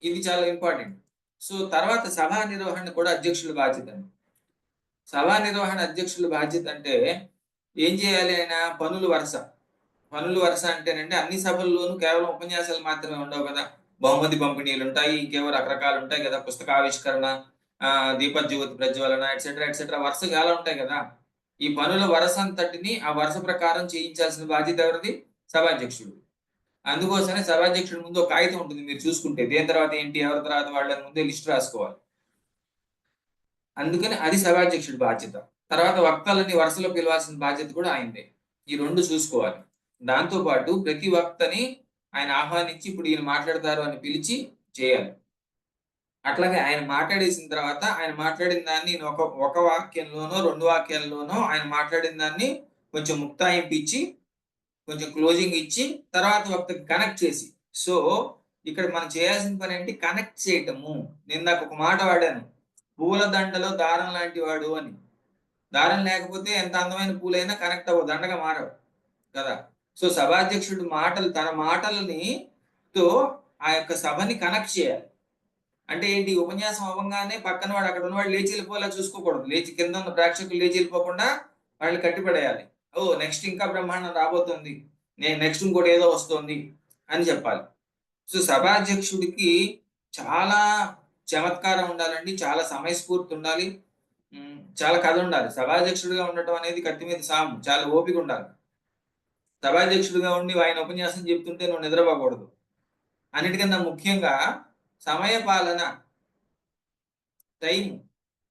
ఇది చాలా ఇంపార్టెంట్. సో తర్వాత సభా నిర్వహణ కూడా అధ్యక్షుల బాధ్యత. సభా నిర్వహణ అధ్యక్షుల బాధ్యత అంటే ఏం చేయాలి? ఆయన పనులు వరుస అంటేనంటే అన్ని సభల్లోనూ కేవలం ఉపన్యాసాలు మాత్రమే ఉండవు కదా, బహుమతి పంపిణీలు ఉంటాయి, ఇంకేవో రకరకాలు ఉంటాయి కదా, పుస్తకావిష్కరణ, దీపజ్యోతి ప్రజ్వలన ఎట్సెట్రా వరుస చాలా ఉంటాయి కదా. ఈ పనుల వరుస అంతటిని ఆ వరుస ప్రకారం చేయించాల్సిన బాధ్యత ఎవరిది? సభాధ్యక్షుడు. అందుకోసమే సభాధ్యక్షుడి ముందు ఒక కాగితం ఉంటుంది, మీరు చూసుకుంటే దేని తర్వాత ఏంటి, ఎవరి తర్వాత వాళ్ళని ముందే లిస్ట్ రాసుకోవాలి. అందుకని అది సభాధ్యక్షుడి బాధ్యత. తర్వాత వక్తలని వరుసలో పిలవాల్సిన బాధ్యత కూడా ఆయనదే. ఈ రెండు చూసుకోవాలి. దాంతో పాటు ప్రతి వక్తని ఆయన ఆహ్వానించి ఇప్పుడు ఈయన మాట్లాడతారు అని పిలిచి చేయాలి. అట్లాగే ఆయన మాట్లాడేసిన తర్వాత ఆయన మాట్లాడిన దాన్ని ఒక వాక్యంలోనో 2 వాక్యాల్లోనో ఆయన మాట్లాడిన దాన్ని కొంచెం ముక్తాయింపు ఇచ్చి, కొంచెం క్లోజింగ్ ఇచ్చి, తర్వాత వక్తకి కనెక్ట్ చేసి. సో ఇక్కడ మనం చేయాల్సిన పని ఏంటి? కనెక్ట్ చేయటము. నేను నాకు ఒక మాట వాడాను, పూలదండలో దారం లాంటి వాడు అని. దారం లేకపోతే ఎంత అందమైన పూలైనా కనెక్ట్ అవ్వదు, దండగా మారవు కదా. సో సభాధ్యక్షుడు మాటలు, తన మాటలని తో ఆ యొక్క సభని కనెక్ట్ చేయాలి. అంటే ఏంటి? ఉపన్యాసం అవ్వగానే పక్కన వాడు, అక్కడ ఉన్నవాడు లేచి వెళ్ళిపోయేలా చూసుకోకూడదు. లేచి కింద ఉన్న ప్రేక్షకులు లేచి వెళ్ళిపోకుండా వాళ్ళు కట్టిపడేయాలి. ఓ నెక్స్ట్ ఇంకా బ్రహ్మాండం రాబోతుంది, నెక్స్ట్ ఇంకోటి ఏదో వస్తుంది అని చెప్పాలి. సో సభాధ్యక్షుడికి చాలా చమత్కారం ఉండాలండి, చాలా సమయస్ఫూర్తి ఉండాలి, చాలా కథ ఉండాలి. సభాధ్యక్షుడిగా ఉండటం అనేది కత్తి మీద సాము, చాలా ఓపిక ఉండాలి. సభాధ్యక్షుడిగా ఉండి ఆయన ఉపన్యాసం చెప్తుంటే నువ్వు నిద్రపోకూడదు. అన్నిటికన్నా ముఖ్యంగా సమయ పాలన, టైం.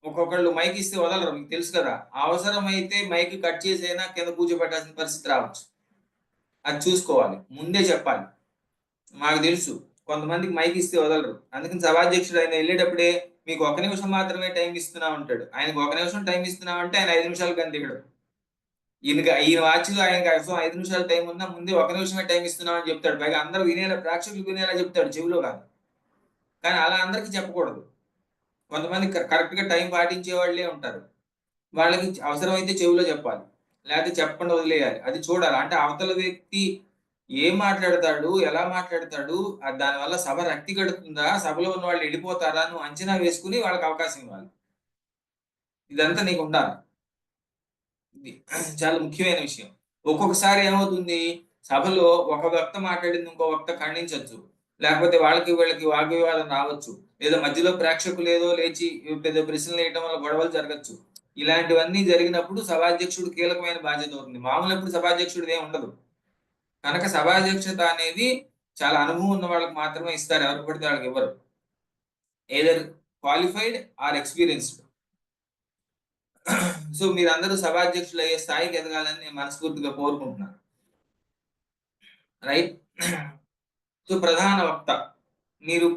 ఒక్కొక్కళ్ళు మైక్ ఇస్తే వదలరు, మీకు తెలుసు కదా. అవసరమైతే మైక్ కట్ చేసైనా కింద కూర్చోబెట్టాల్సిన పరిస్థితి రావచ్చు. అది చూసుకోవాలి, ముందే చెప్పాలి. మాకు తెలుసు కొంతమందికి మైక్ ఇస్తే వదలరు. అందుకని సభాధ్యక్షుడు ఆయన వెళ్ళేటప్పుడే మీకు 1 నిమిషం మాత్రమే టైం ఇస్తున్నా ఉంటాడు. ఆయనకు 1 నిమిషం టైం ఇస్తున్నామంటే ఆయన 5 నిమిషాలు కానీ దిగడు. ఈయన వాచ్లో ఆయనకి 5 నిమిషాలు టైం ఉన్నా ముందే 1 నిమిషమే టైం ఇస్తున్నామని చెప్తాడు. పైగా అందరూ వినేలా, ప్రేక్షకులు వినేలా చెప్తాడు, చెవిలో కాదు. కానీ అలా అందరికీ చెప్పకూడదు. కొంతమంది కరెక్ట్ గా టైం పాటించే వాళ్ళే ఉంటారు. వాళ్ళకి అవసరమైతే చెవిలో చెప్పాలి, లేకపోతే చెప్పకుండా వదిలేయాలి. అది చూడాలి. అంటే అవతల వ్యక్తి ఏం మాట్లాడతాడు, ఎలా మాట్లాడతాడు, దానివల్ల సభ రక్తి కడుతుందా, సభలో ఉన్న వాళ్ళు వెళ్ళిపోతారా, నువ్వు అంచనా వేసుకుని వాళ్ళకి అవకాశం ఇవ్వాలి. ఇదంతా నీకు ఉండాలి. ఇది చాలా ముఖ్యమైన విషయం. ఒక్కొక్కసారి ఏమవుతుంది, సభలో ఒక వక్త మాట్లాడింది ఇంకో వక్త ఖండించవచ్చు, లేకపోతే వీళ్ళకి వాగ్వివాదం రావచ్చు, లేదా మధ్యలో ప్రేక్షకులు ఏదో లేచి పెద్ద ప్రశ్నలు వేయడం వల్ల గొడవలు జరగచ్చు. ఇలాంటివన్నీ జరిగినప్పుడు సభాధ్యక్షుడు కీలకమైన బాధ్యత అవుతుంది. మామూలు ఎప్పుడు సభాధ్యక్షుడు ఏమి ఉండదు కనుక సభాధ్యక్షత అనేది చాలా అనుభవం ఉన్న వాళ్ళకి మాత్రమే ఇస్తారు, ఎవరు పడితే వాళ్ళకి ఇవ్వరు. Either qualified are experienced. So మీరందరూ సభాధ్యక్షులు అయ్యే స్థాయికి ఎదగాలని నేను మనస్ఫూర్తిగా కోరుకుంటున్నాను. రైట్. సో ప్రధాన వక్త, మీరు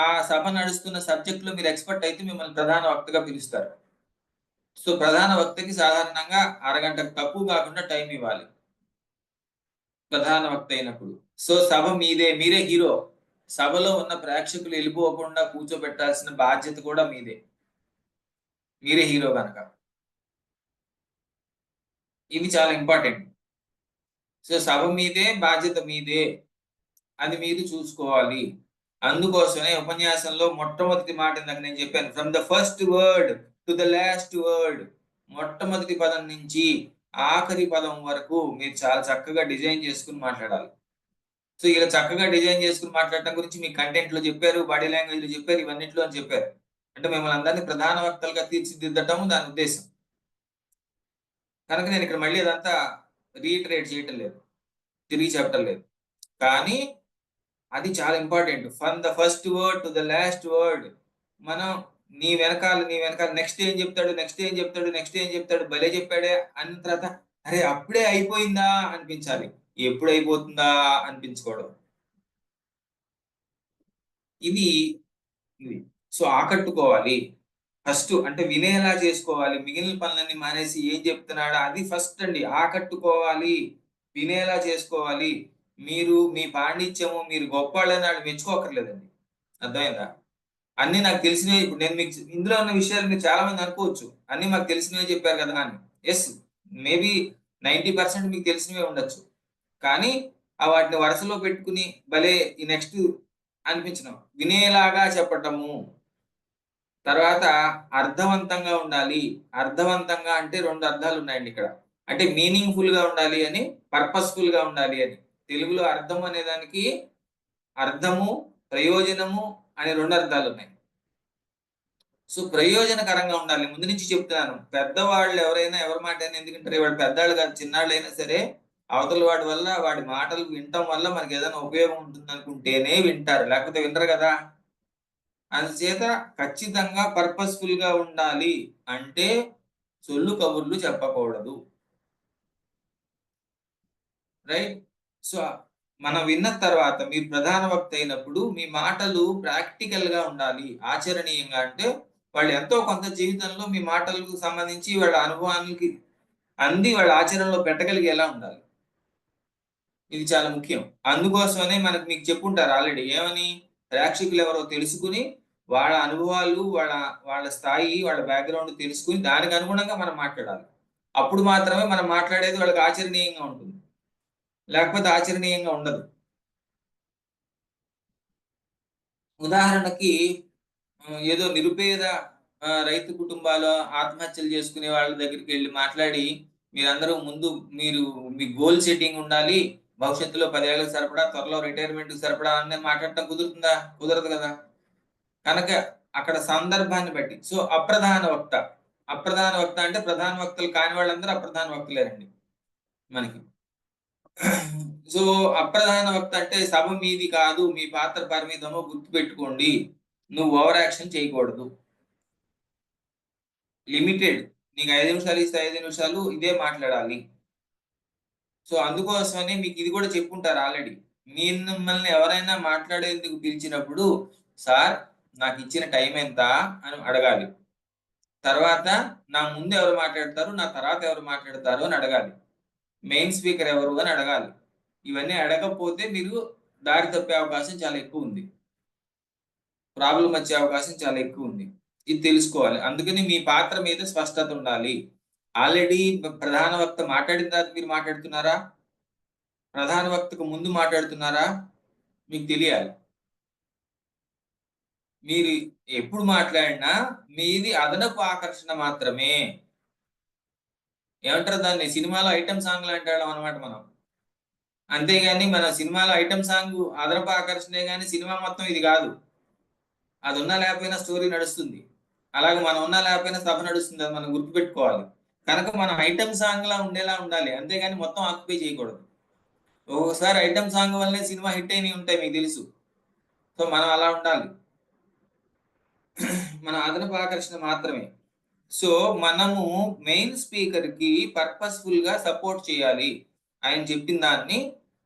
ఆ సభ నడుస్తున్న సబ్జెక్ట్ లో మీరు ఎక్స్పర్ట్ అయితే మిమ్మల్ని ప్రధాన వక్తగా పిలుస్తారు. సో ప్రధాన వక్తకి సాధారణంగా అరగంటకు తక్కువ కాకుండా టైం ఇవ్వాలి ప్రధాన వక్త అయినప్పుడు. సో సభ మీదే, మీరే హీరో. సభలో ఉన్న ప్రేక్షకులు వెళ్ళిపోకుండా కూర్చోబెట్టాల్సిన బాధ్యత కూడా మీదే, మీరే హీరో కనుక. ఇది చాలా ఇంపార్టెంట్. సో సభ మీదే, బాధ్యత మీదే, అది మీరు చూసుకోవాలి. అందుకోసమే ఉపన్యాసంలో మొట్టమొదటి మాట ఇందాక నేను చెప్పాను, from the first word to the last word, మొట్టమొదటి పదం నుంచి ఆఖరి పదం వరకు మీరు చాలా చక్కగా డిజైన్ చేసుకుని మాట్లాడాలి. సో ఇలా చక్కగా డిజైన్ చేసుకుని మాట్లాడటం గురించి మీ కంటెంట్ లో చెప్పారు, బాడీ లాంగ్వేజ్ లో చెప్పారు, ఇవన్నిట్లో అని చెప్పారు. అంటే మిమ్మల్ని అందరినీ ప్రధాన వక్తలుగా తీర్చిదిద్దటం దాని ఉద్దేశం. కనుక నేను ఇక్కడ మళ్ళీ అదంతా రీఇటరేట్ చేయటం లేదు, తిరిగి చెప్పటం లేదు. కానీ అది చాలా important. From the first word to the last word. మనం నీ వెనకాల నెక్స్ట్ ఏం చెప్తాడు, నెక్స్ట్ ఏం చెప్తాడు, నెక్స్ట్ ఏం చెప్తాడు, భలే చెప్పాడే అన్న తర్వాత అరే అప్పుడే అయిపోయిందా అనిపించాలి, ఎప్పుడు అయిపోతుందా అనిపించుకోవడం. ఇది సో ఆకట్టుకోవాలి ఫస్ట్, అంటే వినేలా చేసుకోవాలి. మిగిలిన పనులన్నీ మానేసి ఏం చెప్తున్నాడా అది ఫస్ట్ అండి. ఆకట్టుకోవాలి, వినేలా చేసుకోవాలి. మీరు మీ పాండిత్యము, మీరు గొప్పవాళ్ళని వాళ్ళు మెచ్చుకోకర్లేదండి. అర్థమైందా? అన్ని నాకు తెలిసినవి. ఇప్పుడు నేను మీకు ఇందులో ఉన్న విషయాలు మీరు చాలా మంది అనుకోవచ్చు, అన్ని మాకు తెలిసినవే చెప్పారు కదా అని. ఎస్, మేబీ 90% మీకు తెలిసినవే ఉండొచ్చు. కానీ ఆ వాటిని వరుసలో పెట్టుకుని భలే ఈ నెక్స్ట్ అనిపించడం, వినేలాగా చెప్పటము. తర్వాత అర్థవంతంగా ఉండాలి. అర్థవంతంగా అంటే 2 అర్థాలు ఉన్నాయండి ఇక్కడ. అంటే మీనింగ్ఫుల్ గా ఉండాలి అని, పర్పస్ఫుల్ గా ఉండాలి అని. తెలుగులో అర్థం అనే దానికి అర్థము, ప్రయోజనము అనే 2 అర్థాలు ఉన్నాయి. సో ప్రయోజనకరంగా ఉండాలి. ముందు నుంచి చెప్తున్నాను, పెద్దవాళ్ళు ఎవరైనా ఎవరి మాట అయినా ఎందుకంటారు, వాడు పెద్దవాళ్ళు కాదు, చిన్నాళ్ళు అయినా సరే అవతల వాడి వల్ల, వాడి మాటలు వినటం వల్ల మనకి ఏదైనా ఉపయోగం ఉంటుంది అనుకుంటేనే వింటారు, లేకపోతే వినరు కదా. అందుచేత ఖచ్చితంగా పర్పస్ఫుల్ గా ఉండాలి. అంటే సొల్లు కబుర్లు చెప్పకూడదు. రైట్. సో మనం విన్న తర్వాత మీరు ప్రధాన వక్త అయినప్పుడు మీ మాటలు ప్రాక్టికల్ గా ఉండాలి, ఆచరణీయంగా. అంటే వాళ్ళు ఎంతో కొంత జీవితంలో మీ మాటలకు సంబంధించి వాళ్ళ అనుభవానికి అంది వాళ్ళ ఆచరణలో పెట్టగలిగేలా ఉండాలి. ఇది చాలా ముఖ్యం. అందుకోసమనే మీకు చెప్పుంటారు ఆల్రెడీ, ఏమని, ప్రేక్షకులు ఎవరో తెలుసుకుని వాళ్ళ అనుభవాలు, వాళ్ళ స్థాయి, వాళ్ళ బ్యాక్గ్రౌండ్ తెలుసుకుని దానికి అనుగుణంగా మనం మాట్లాడాలి. అప్పుడు మాత్రమే మనం మాట్లాడేది వాళ్ళకి ఆచరణీయంగా ఉంటుంది, లేకపోతే ఆచరణీయంగా ఉండదు. ఉదాహరణకి ఏదో నిరుపేద రైతు కుటుంబాలు ఆత్మహత్యలు చేసుకునే వాళ్ళ దగ్గరికి వెళ్ళి మాట్లాడి, మీరందరూ ముందు మీ గోల్ సెట్టింగ్ ఉండాలి, భవిష్యత్తులో 10 ఏళ్ళకి సరిపడా, త్వరలో రిటైర్మెంట్ సరిపడా అని మాట్లాడటం కుదురుతుందా? కుదరదు కదా. కనుక అక్కడ సందర్భాన్ని బట్టి. సో అప్రధాన వక్త అంటే ప్రధాన వక్తలు కాని వాళ్ళందరూ అప్రధాన వక్తలేరండి మనకి. సో అప్రధాన వక్త అంటే సభ మీది కాదు, మీ పాత్ర పరిమితమో గుర్తుపెట్టుకోండి. నువ్వు ఓవర్ యాక్షన్ చేయకూడదు, లిమిటెడ్. నీకు 5 నిమిషాలు ఇస్తే 5 నిమిషాలు ఇదే మాట్లాడాలి. సో అందుకోసమని మీకు ఇది కూడా చెప్పుంటారు ఆల్రెడీ. మిమ్మల్ని ఎవరైనా మాట్లాడేందుకు పిలిచినప్పుడు, సార్ నాకు ఇచ్చిన టైం ఎంత అని అడగాలి. తర్వాత నా ముందు ఎవరు మాట్లాడతారు, నా తర్వాత ఎవరు మాట్లాడతారు అని అడగాలి. మెయిన్ స్పీకర్ ఎవరు అని అడగాలి. ఇవన్నీ అడగకపోతే మీరు దారి తప్పే అవకాశం చాలా ఎక్కువ ఉంది, ప్రాబ్లం వచ్చే అవకాశం చాలా ఎక్కువ ఉంది. ఇది తెలుసుకోవాలి. అందుకని మీ పాత్ర మీద స్పష్టత ఉండాలి. ఆల్రెడీ ప్రధాన వక్త మాట్లాడిన తర్వాత మీరు మాట్లాడుతున్నారా, ప్రధాన వక్తకు ముందు మాట్లాడుతున్నారా, మీకు తెలియాలి. మీరు ఎప్పుడు మాట్లాడినా మీది అదనపు ఆకర్షణ మాత్రమే. ఏమంటారు దాన్ని, సినిమాలో ఐటమ్ సాంగ్లు అంటాడు అనమాట మనం. అంతేగాని మన సినిమాలో ఐటమ్ సాంగ్ అదనపు ఆకర్షణే కానీ సినిమా మొత్తం ఇది కాదు. అది ఉన్నా లేకపోయినా స్టోరీ నడుస్తుంది, అలాగే మనం ఉన్నా లేకపోయినా సభ నడుస్తుంది. అది మనం గుర్తుపెట్టుకోవాలి. కనుక మనం ఐటమ్ సాంగ్ లా ఉండేలా ఉండాలి, అంతేగాని మొత్తం ఆక్యుపై చేయకూడదు. ఒక్కొక్కసారి ఐటమ్ సాంగ్ వల్లనే సినిమా హిట్ అయినవి ఉంటాయి, మీకు తెలుసు. సో మనం అలా ఉండాలి. మన అదనపు ఆకర్షణ మాత్రమే. సో మనము మెయిన్ స్పీకర్ కి పర్పస్ఫుల్ గా సపోర్ట్ చేయాలి. ఆయన చెప్పిన దాన్ని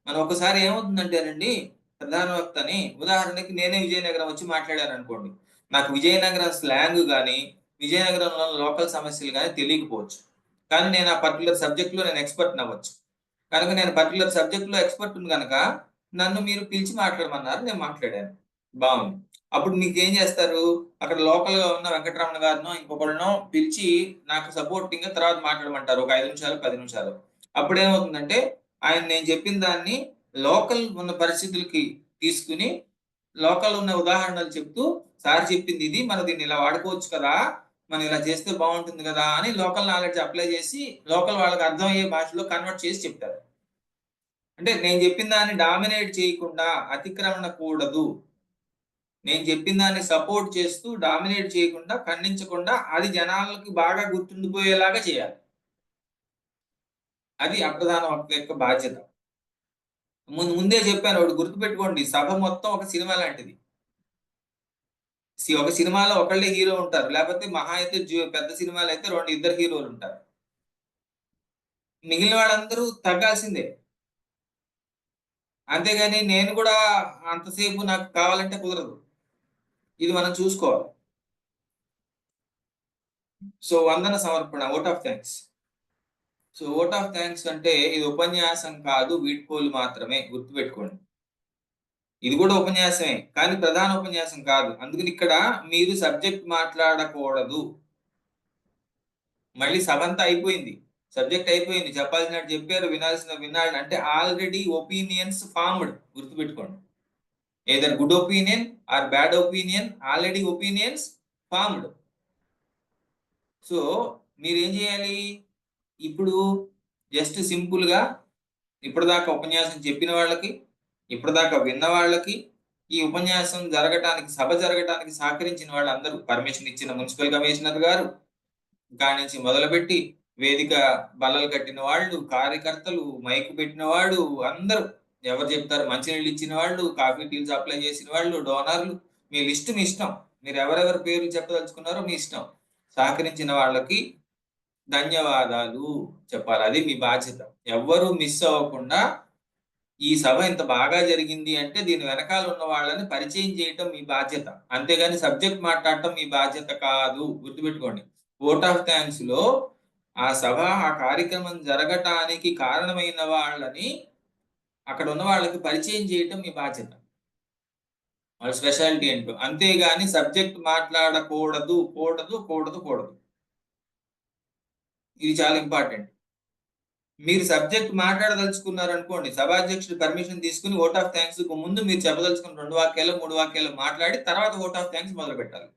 మనం ఒకసారి ఏమవుతుందంటేనండి, ప్రధాన వక్తని ఉదాహరణకి నేనే విజయనగరం వచ్చి మాట్లాడాను అనుకోండి, నాకు విజయనగరం స్లాంగ్ కానీ విజయనగరంలో లోకల్ సమస్యలు కానీ తెలియకపోవచ్చు, కానీ నేను ఆ పర్టికులర్ సబ్జెక్ట్ లో నేను ఎక్స్పర్ట్ అవ్వచ్చు. కనుక నేను పర్టికులర్ సబ్జెక్ట్ లో ఎక్స్పర్ట్ ఉంది కనుక నన్ను మీరు పిలిచి మాట్లాడమన్నారు, నేను మాట్లాడాను, బాగుంది. అప్పుడు మీకు ఏం చేస్తారు, అక్కడ లోకల్ గా ఉన్న వెంకటరమణ గారినో ఇంకొకరినో పిలిచి నాకు సపోర్టింగ్ గా తర్వాత మాట్లాడమంటారు ఒక 5 నిమిషాలు 10 నిమిషాలు. అప్పుడు ఏమవుతుందంటే ఆయన నేను చెప్పిన దాన్ని లోకల్ ఉన్న పరిస్థితులకి తీసుకుని లోకల్ ఉన్న ఉదాహరణలు చెప్తూ సార్ చెప్పింది ఇది, మనం దీన్ని ఇలా వాడుకోవచ్చు కదా, మనం ఇలా చేస్తే బాగుంటుంది కదా అని లోకల్ నాలెడ్జ్ అప్లై చేసి లోకల్ వాళ్ళకి అర్థమయ్యే భాషలో కన్వర్ట్ చేసి చెప్తారు. అంటే నేను చెప్పిన దాన్ని డామినేట్ చేయకుండా, అతిక్రమణ కూడదు, నేను చెప్పిన దాన్ని సపోర్ట్ చేస్తూ డామినేట్ చేయకుండా, ఖండించకుండా, అది జనాలకి బాగా గుర్తుండిపోయేలాగా చేయాలి. అది అప్రధాన వక్త యొక్క బాధ్యత. ముందే చెప్పాను, ఒకటి గుర్తుపెట్టుకోండి, సభ మొత్తం ఒక సినిమా లాంటిది. ఒక సినిమాలో ఒకళ్ళే హీరో ఉంటారు, లేకపోతే మహా అయితే పెద్ద సినిమాలు అయితే 2 హీరోలు ఉంటారు, మిగిలిన వాళ్ళందరూ తగ్గాల్సిందే. అంతేగాని నేను కూడా అంతసేపు నాకు కావాలంటే కుదరదు. ఇది మనం చూసుకోవాలి. సో వందన సమర్పణ, vote of thanks. So vote of thanks అంటే ఇది ఉపన్యాసం కాదు, వీడ్కోలు మాత్రమే, గుర్తుపెట్టుకోండి. ఇది కూడా ఉపన్యాసమే, కానీ ప్రధాన ఉపన్యాసం కాదు. అందుకని ఇక్కడ మీరు సబ్జెక్ట్ మాట్లాడకూడదు. మళ్ళీ సభ అంతా అయిపోయింది, సబ్జెక్ట్ అయిపోయింది, చెప్పాల్సినట్టు చెప్పారు, వినాల్సిన వినాలి. అంటే ఆల్రెడీ ఒపీనియన్స్ ఫార్మ్డ్, గుర్తుపెట్టుకోండి. Either good opinion or bad opinion, already opinions formed. So మీరేం చేయాలి, ఇప్పుడు జస్ట్ సింపుల్ గా ఇప్పటిదాకా ఉపన్యాసం చెప్పిన వాళ్ళకి, ఇప్పటిదాకా విన్న వాళ్ళకి, ఈ ఉపన్యాసం జరగటానికి, సభ జరగటానికి సహకరించిన వాళ్ళందరూ, పర్మిషన్ ఇచ్చిన మున్సిపల్ కమిషనర్ గారు దాని నుంచి మొదలుపెట్టి వేదిక బల్లలు కట్టిన వాళ్ళు, కార్యకర్తలు, మైకు పెట్టిన వాడు, అందరూ ఎవరు చెప్తారు, మంచినీళ్ళు ఇచ్చిన వాళ్ళు, కాఫీ టీలు సప్లై చేసిన వాళ్ళు, డోనర్లు, మీ లిస్టు మీ ఇష్టం, మీరు ఎవరెవరి పేర్లు చెప్పదలుచుకున్నారో మీ ఇష్టం. సహకరించిన వాళ్ళకి ధన్యవాదాలు చెప్పాలి, అది మీ బాధ్యత. ఎవ్వరూ మిస్ అవ్వకుండా ఈ సభ ఇంత బాగా జరిగింది అంటే దీని వెనకాల ఉన్న వాళ్ళని పరిచయం చేయటం మీ బాధ్యత, అంతేగాని సబ్జెక్ట్ మాట్లాడటం మీ బాధ్యత కాదు, గుర్తుపెట్టుకోండి. ఓట్ ఆఫ్ థ్యాంక్స్ లో ఆ సభ, ఆ కార్యక్రమం జరగటానికి కారణమైన వాళ్ళని, అక్కడ ఉన్న వాళ్ళకి పరిచయం చేయటం మీ బాధ్యత, వాళ్ళ స్పెషాలిటీ ఏంటో. అంతేగాని సబ్జెక్ట్ మాట్లాడకూడదు, కూడదు కూడదు కూడదు. ఇది చాలా ఇంపార్టెంట్. మీరు సబ్జెక్ట్ మాట్లాడదలుచుకున్నారు అనుకోండి, సభాధ్యక్షుడు పర్మిషన్ తీసుకుని ఓట్ ఆఫ్ థ్యాంక్స్ ముందు మీరు చెప్పదలుచుకున్న 2 వాక్యాలు 3 వాక్యాలు మాట్లాడి తర్వాత ఓట్ ఆఫ్ థ్యాంక్స్ మొదలు పెట్టాలి.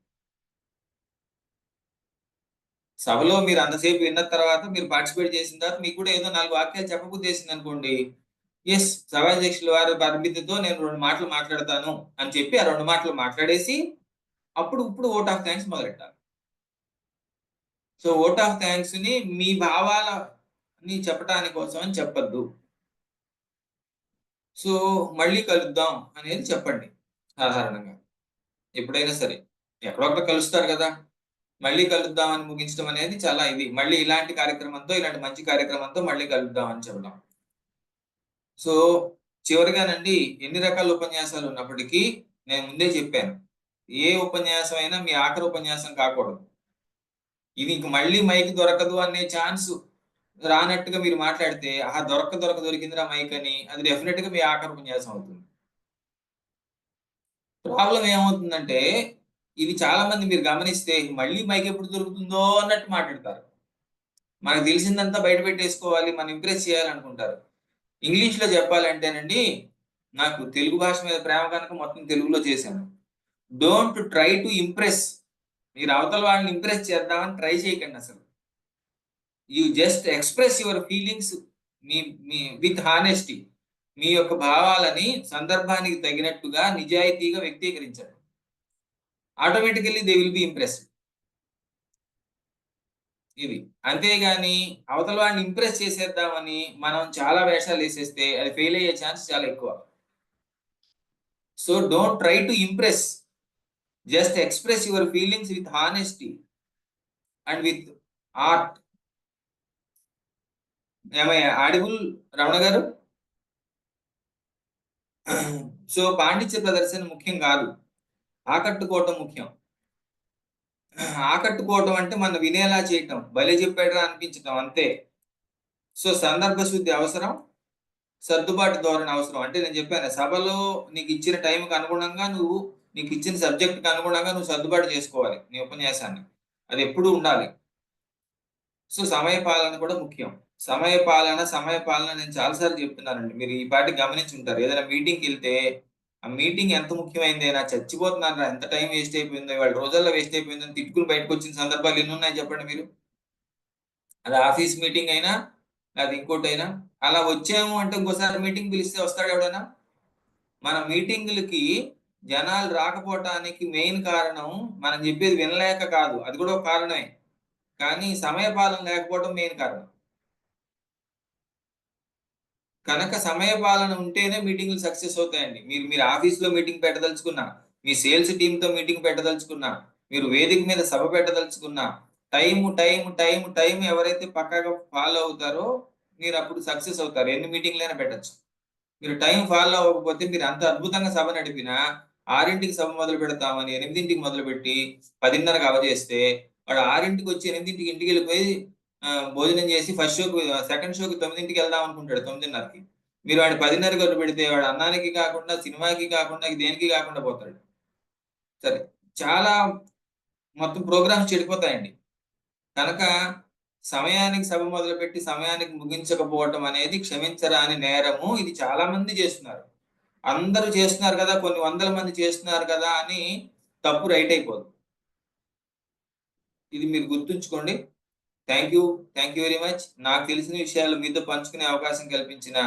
సభలో మీరు అంతసేపు విన్న తర్వాత, మీరు పార్టిసిపేట్ చేసిన తర్వాత మీకు కూడా ఏదో 4 వాక్యాలు చెప్పబుద్ధి వేసింది అనుకోండి, ఎస్ సభాధ్యక్షుల వారి పరిమితితో నేను 2 మాటలు మాట్లాడతాను అని చెప్పి ఆ 2 మాటలు మాట్లాడేసి ఇప్పుడు ఓట్ ఆఫ్ థ్యాంక్స్ మొదలెట్టాలి. సో ఓట్ ఆఫ్ థ్యాంక్స్ ని మీ భావాలని చెప్పటానికి కోసం అని చెప్పద్దు. సో మళ్ళీ కలుద్దాం అనేది చెప్పండి. సాధారణంగా ఎప్పుడైనా సరే ఎక్కడొక్కడ కలుస్తారు కదా, మళ్ళీ కలుద్దాం అని ముగించడం అనేది చాలా ఇది. మళ్ళీ ఇలాంటి కార్యక్రమంతో, ఇలాంటి మంచి కార్యక్రమంతో మళ్ళీ కలుద్దాం అని చెప్పడం. సో చివరిగానండి, ఎన్ని రకాల ఉపన్యాసాలు ఉన్నప్పటికీ నేను ముందే చెప్పాను, ఏ ఉపన్యాసం అయినా మీ ఆఖరి ఉపన్యాసం కాకూడదు. ఇది ఇంక మళ్ళీ మైక్ దొరకదు అనే ఛాన్స్ రానట్టుగా మీరు మాట్లాడితే, ఆ దొరికిందిరా మైక్ అని, అది డెఫినెట్ గా మీ ఆఖరి ఉపన్యాసం అవుతుంది. ప్రాబ్లం ఏమవుతుందంటే, ఇది చాలా మంది మీరు గమనిస్తే మళ్ళీ మైక్ ఎప్పుడు దొరుకుతుందో అన్నట్టు మాట్లాడతారు. మనకు తెలిసిందంతా బయట పెట్టేసుకోవాలి, మనం ఇంప్రెస్ చేయాలనుకుంటారు. ఇంగ్లీష్ లో చెప్పాలంటేనండి, నాకు తెలుగు భాష మీద ప్రేమ కనుక మొత్తం తెలుగులో చేశాను. Don't try to impress. మీరు అవతల వాళ్ళని ఇంప్రెస్ చేద్దామని ట్రై చేయకండి అసలు. You just express your feelings with honesty. మీ యొక్క భావాలని సందర్భానికి తగినట్టుగా నిజాయితీగా వ్యక్తీకరించండి. Automatically they will be impressed. ఇది అంతేగాని అవతల వాడిని ఇంప్రెస్ చేసేద్దామని మనం చాలా వేషాలు వేసేస్తే అది ఫెయిల్ అయ్యే ఛాన్స్ చాలా ఎక్కువ. So don't try to impress. Just express your feelings with honesty and with art. Audible Ramana గారు? సో పాండిత్య ప్రదర్శన ముఖ్యం కాదు, ఆకట్టుకోవటం ముఖ్యం. ఆకట్టుకోవటం అంటే మన వినేలా చేయటం, భలే చెప్పాడురా అనిపించటం, అంతే. సో సందర్భ శుద్ధి అవసరం, సర్దుబాటు ధోరణి అవసరం. అంటే నేను చెప్పాను, సభలో నీకు ఇచ్చిన టైంకి అనుగుణంగా నువ్వు, నీకు ఇచ్చిన సబ్జెక్ట్కి అనుగుణంగా నువ్వు సర్దుబాటు చేసుకోవాలి నీ ఉపన్యాసాన్ని, అది ఎప్పుడూ ఉండాలి. సో సమయ పాలన కూడా ముఖ్యం. సమయ పాలన నేను చాలాసార్లు చెప్తున్నానండి, మీరు ఈ పాటి గమనించి ఉంటారు. ఏదైనా మీటింగ్కి వెళ్తే ఆ మీటింగ్ ఎంత ముఖ్యమైంది, నా చచ్చిపోతున్నాను రా, ఎంత టైం వేస్ట్ అయిపోయిందో, ఇవాళ రోజుల్లో వేస్ట్ అయిపోయిందని తిట్టుకుని బయటకు వచ్చిన సందర్భాలు ఎన్ని ఉన్నాయి చెప్పండి మీరు. అది ఆఫీస్ మీటింగ్ అయినా అది ఇంకోటి అయినా. అలా వచ్చాము అంటే ఇంకోసారి మీటింగ్ పిలిస్తే వస్తాడు ఎవడైనా? మన మీటింగులకి జనాలు రాకపోవటానికి మెయిన్ కారణం మనం చెప్పేది వినలేక కాదు, అది కూడా ఒక కారణమే, కానీ సమయపాలన లేకపోవడం మెయిన్ కారణం. కనుక సమయపాలన ఉంటేనే మీటింగ్లు సక్సెస్ అవుతాయండి. మీరు ఆఫీస్లో మీటింగ్ పెట్టదలుచుకున్నా, మీ సేల్స్ టీంతో మీటింగ్ పెట్టదలుచుకున్నా, మీరు వేదిక మీద సభ పెట్టదలుచుకున్నా, టైం ఎవరైతే పక్కాగా ఫాలో అవుతారో మీరు అప్పుడు సక్సెస్ అవుతారు. ఎన్ని మీటింగ్లైనా పెట్టచ్చు. మీరు టైం ఫాలో అవ్వకపోతే మీరు అంత అద్భుతంగా సభ నడిపినా 6ంటికి సభ మొదలు పెడతామని 8ంటికి మొదలుపెట్టి 10:30కి అవజేస్తే వాడు 6ంటికి వచ్చి 8ంటికి ఇంటికి వెళ్ళిపోయి భోజనం చేసి ఫస్ట్ షోకి, సెకండ్ షోకి 9ంటికి వెళ్దాం అనుకుంటాడు 9:30కి. మీరు వాడు 10:30కి వరకు పెడితే వాడు అన్నానికి కాకుండా, సినిమాకి కాకుండా, దేనికి కాకుండా పోతాడు. సరే, చాలా మొత్తం ప్రోగ్రామ్స్ చెడిపోతాయండి. కనుక సమయానికి సభ మొదలుపెట్టి సమయానికి ముగించకపోవటం అనేది క్షమించరాని నేరము. ఇది చాలా మంది చేస్తున్నారు. అందరూ చేస్తున్నారు కదా, కొన్ని వందల మంది చేస్తున్నారు కదా అని తప్పు రైట్ అయిపోదు. ఇది మీరు గుర్తుంచుకోండి. Thank you very much. నాకు తెలిసిన విషయాలు మీతో పంచుకునే అవకాశం కల్పించిన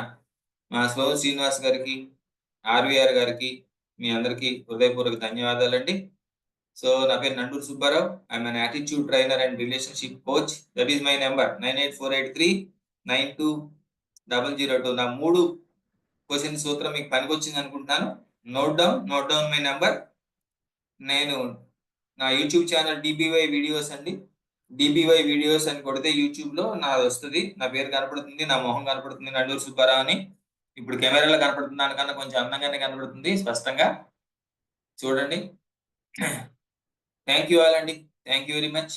మా స్లో శ్రీనివాస్ గారికి, ఆర్వీఆర్ గారికి, మీ అందరికీ హృదయపూర్వక ధన్యవాదాలండి. సో నా పేరు Nanduru Subbarao. I'm an attitude trainer and relationship coach. That is my number 9848392002. నా 3 క్వశ్చన్ సూత్రం మీకు పనికొచ్చింది అనుకుంటున్నాను. Note down my number. నేను నా యూట్యూబ్ ఛానల్ DBY వీడియోస్ అండి. DBY వీడియోస్ అని కొడితే యూట్యూబ్ లో నాది వస్తుంది, నా పేరు కనపడుతుంది, నా మొహం కనపడుతుంది, నండూరు సుబ్బారావు అని. ఇప్పుడు కెమెరాలో కనపడుతుంది దానికన్నా కొంచెం అందంగానే కనపడుతుంది, స్పష్టంగా చూడండి. థ్యాంక్ యూ ఆల్ అండి. Thank you very much.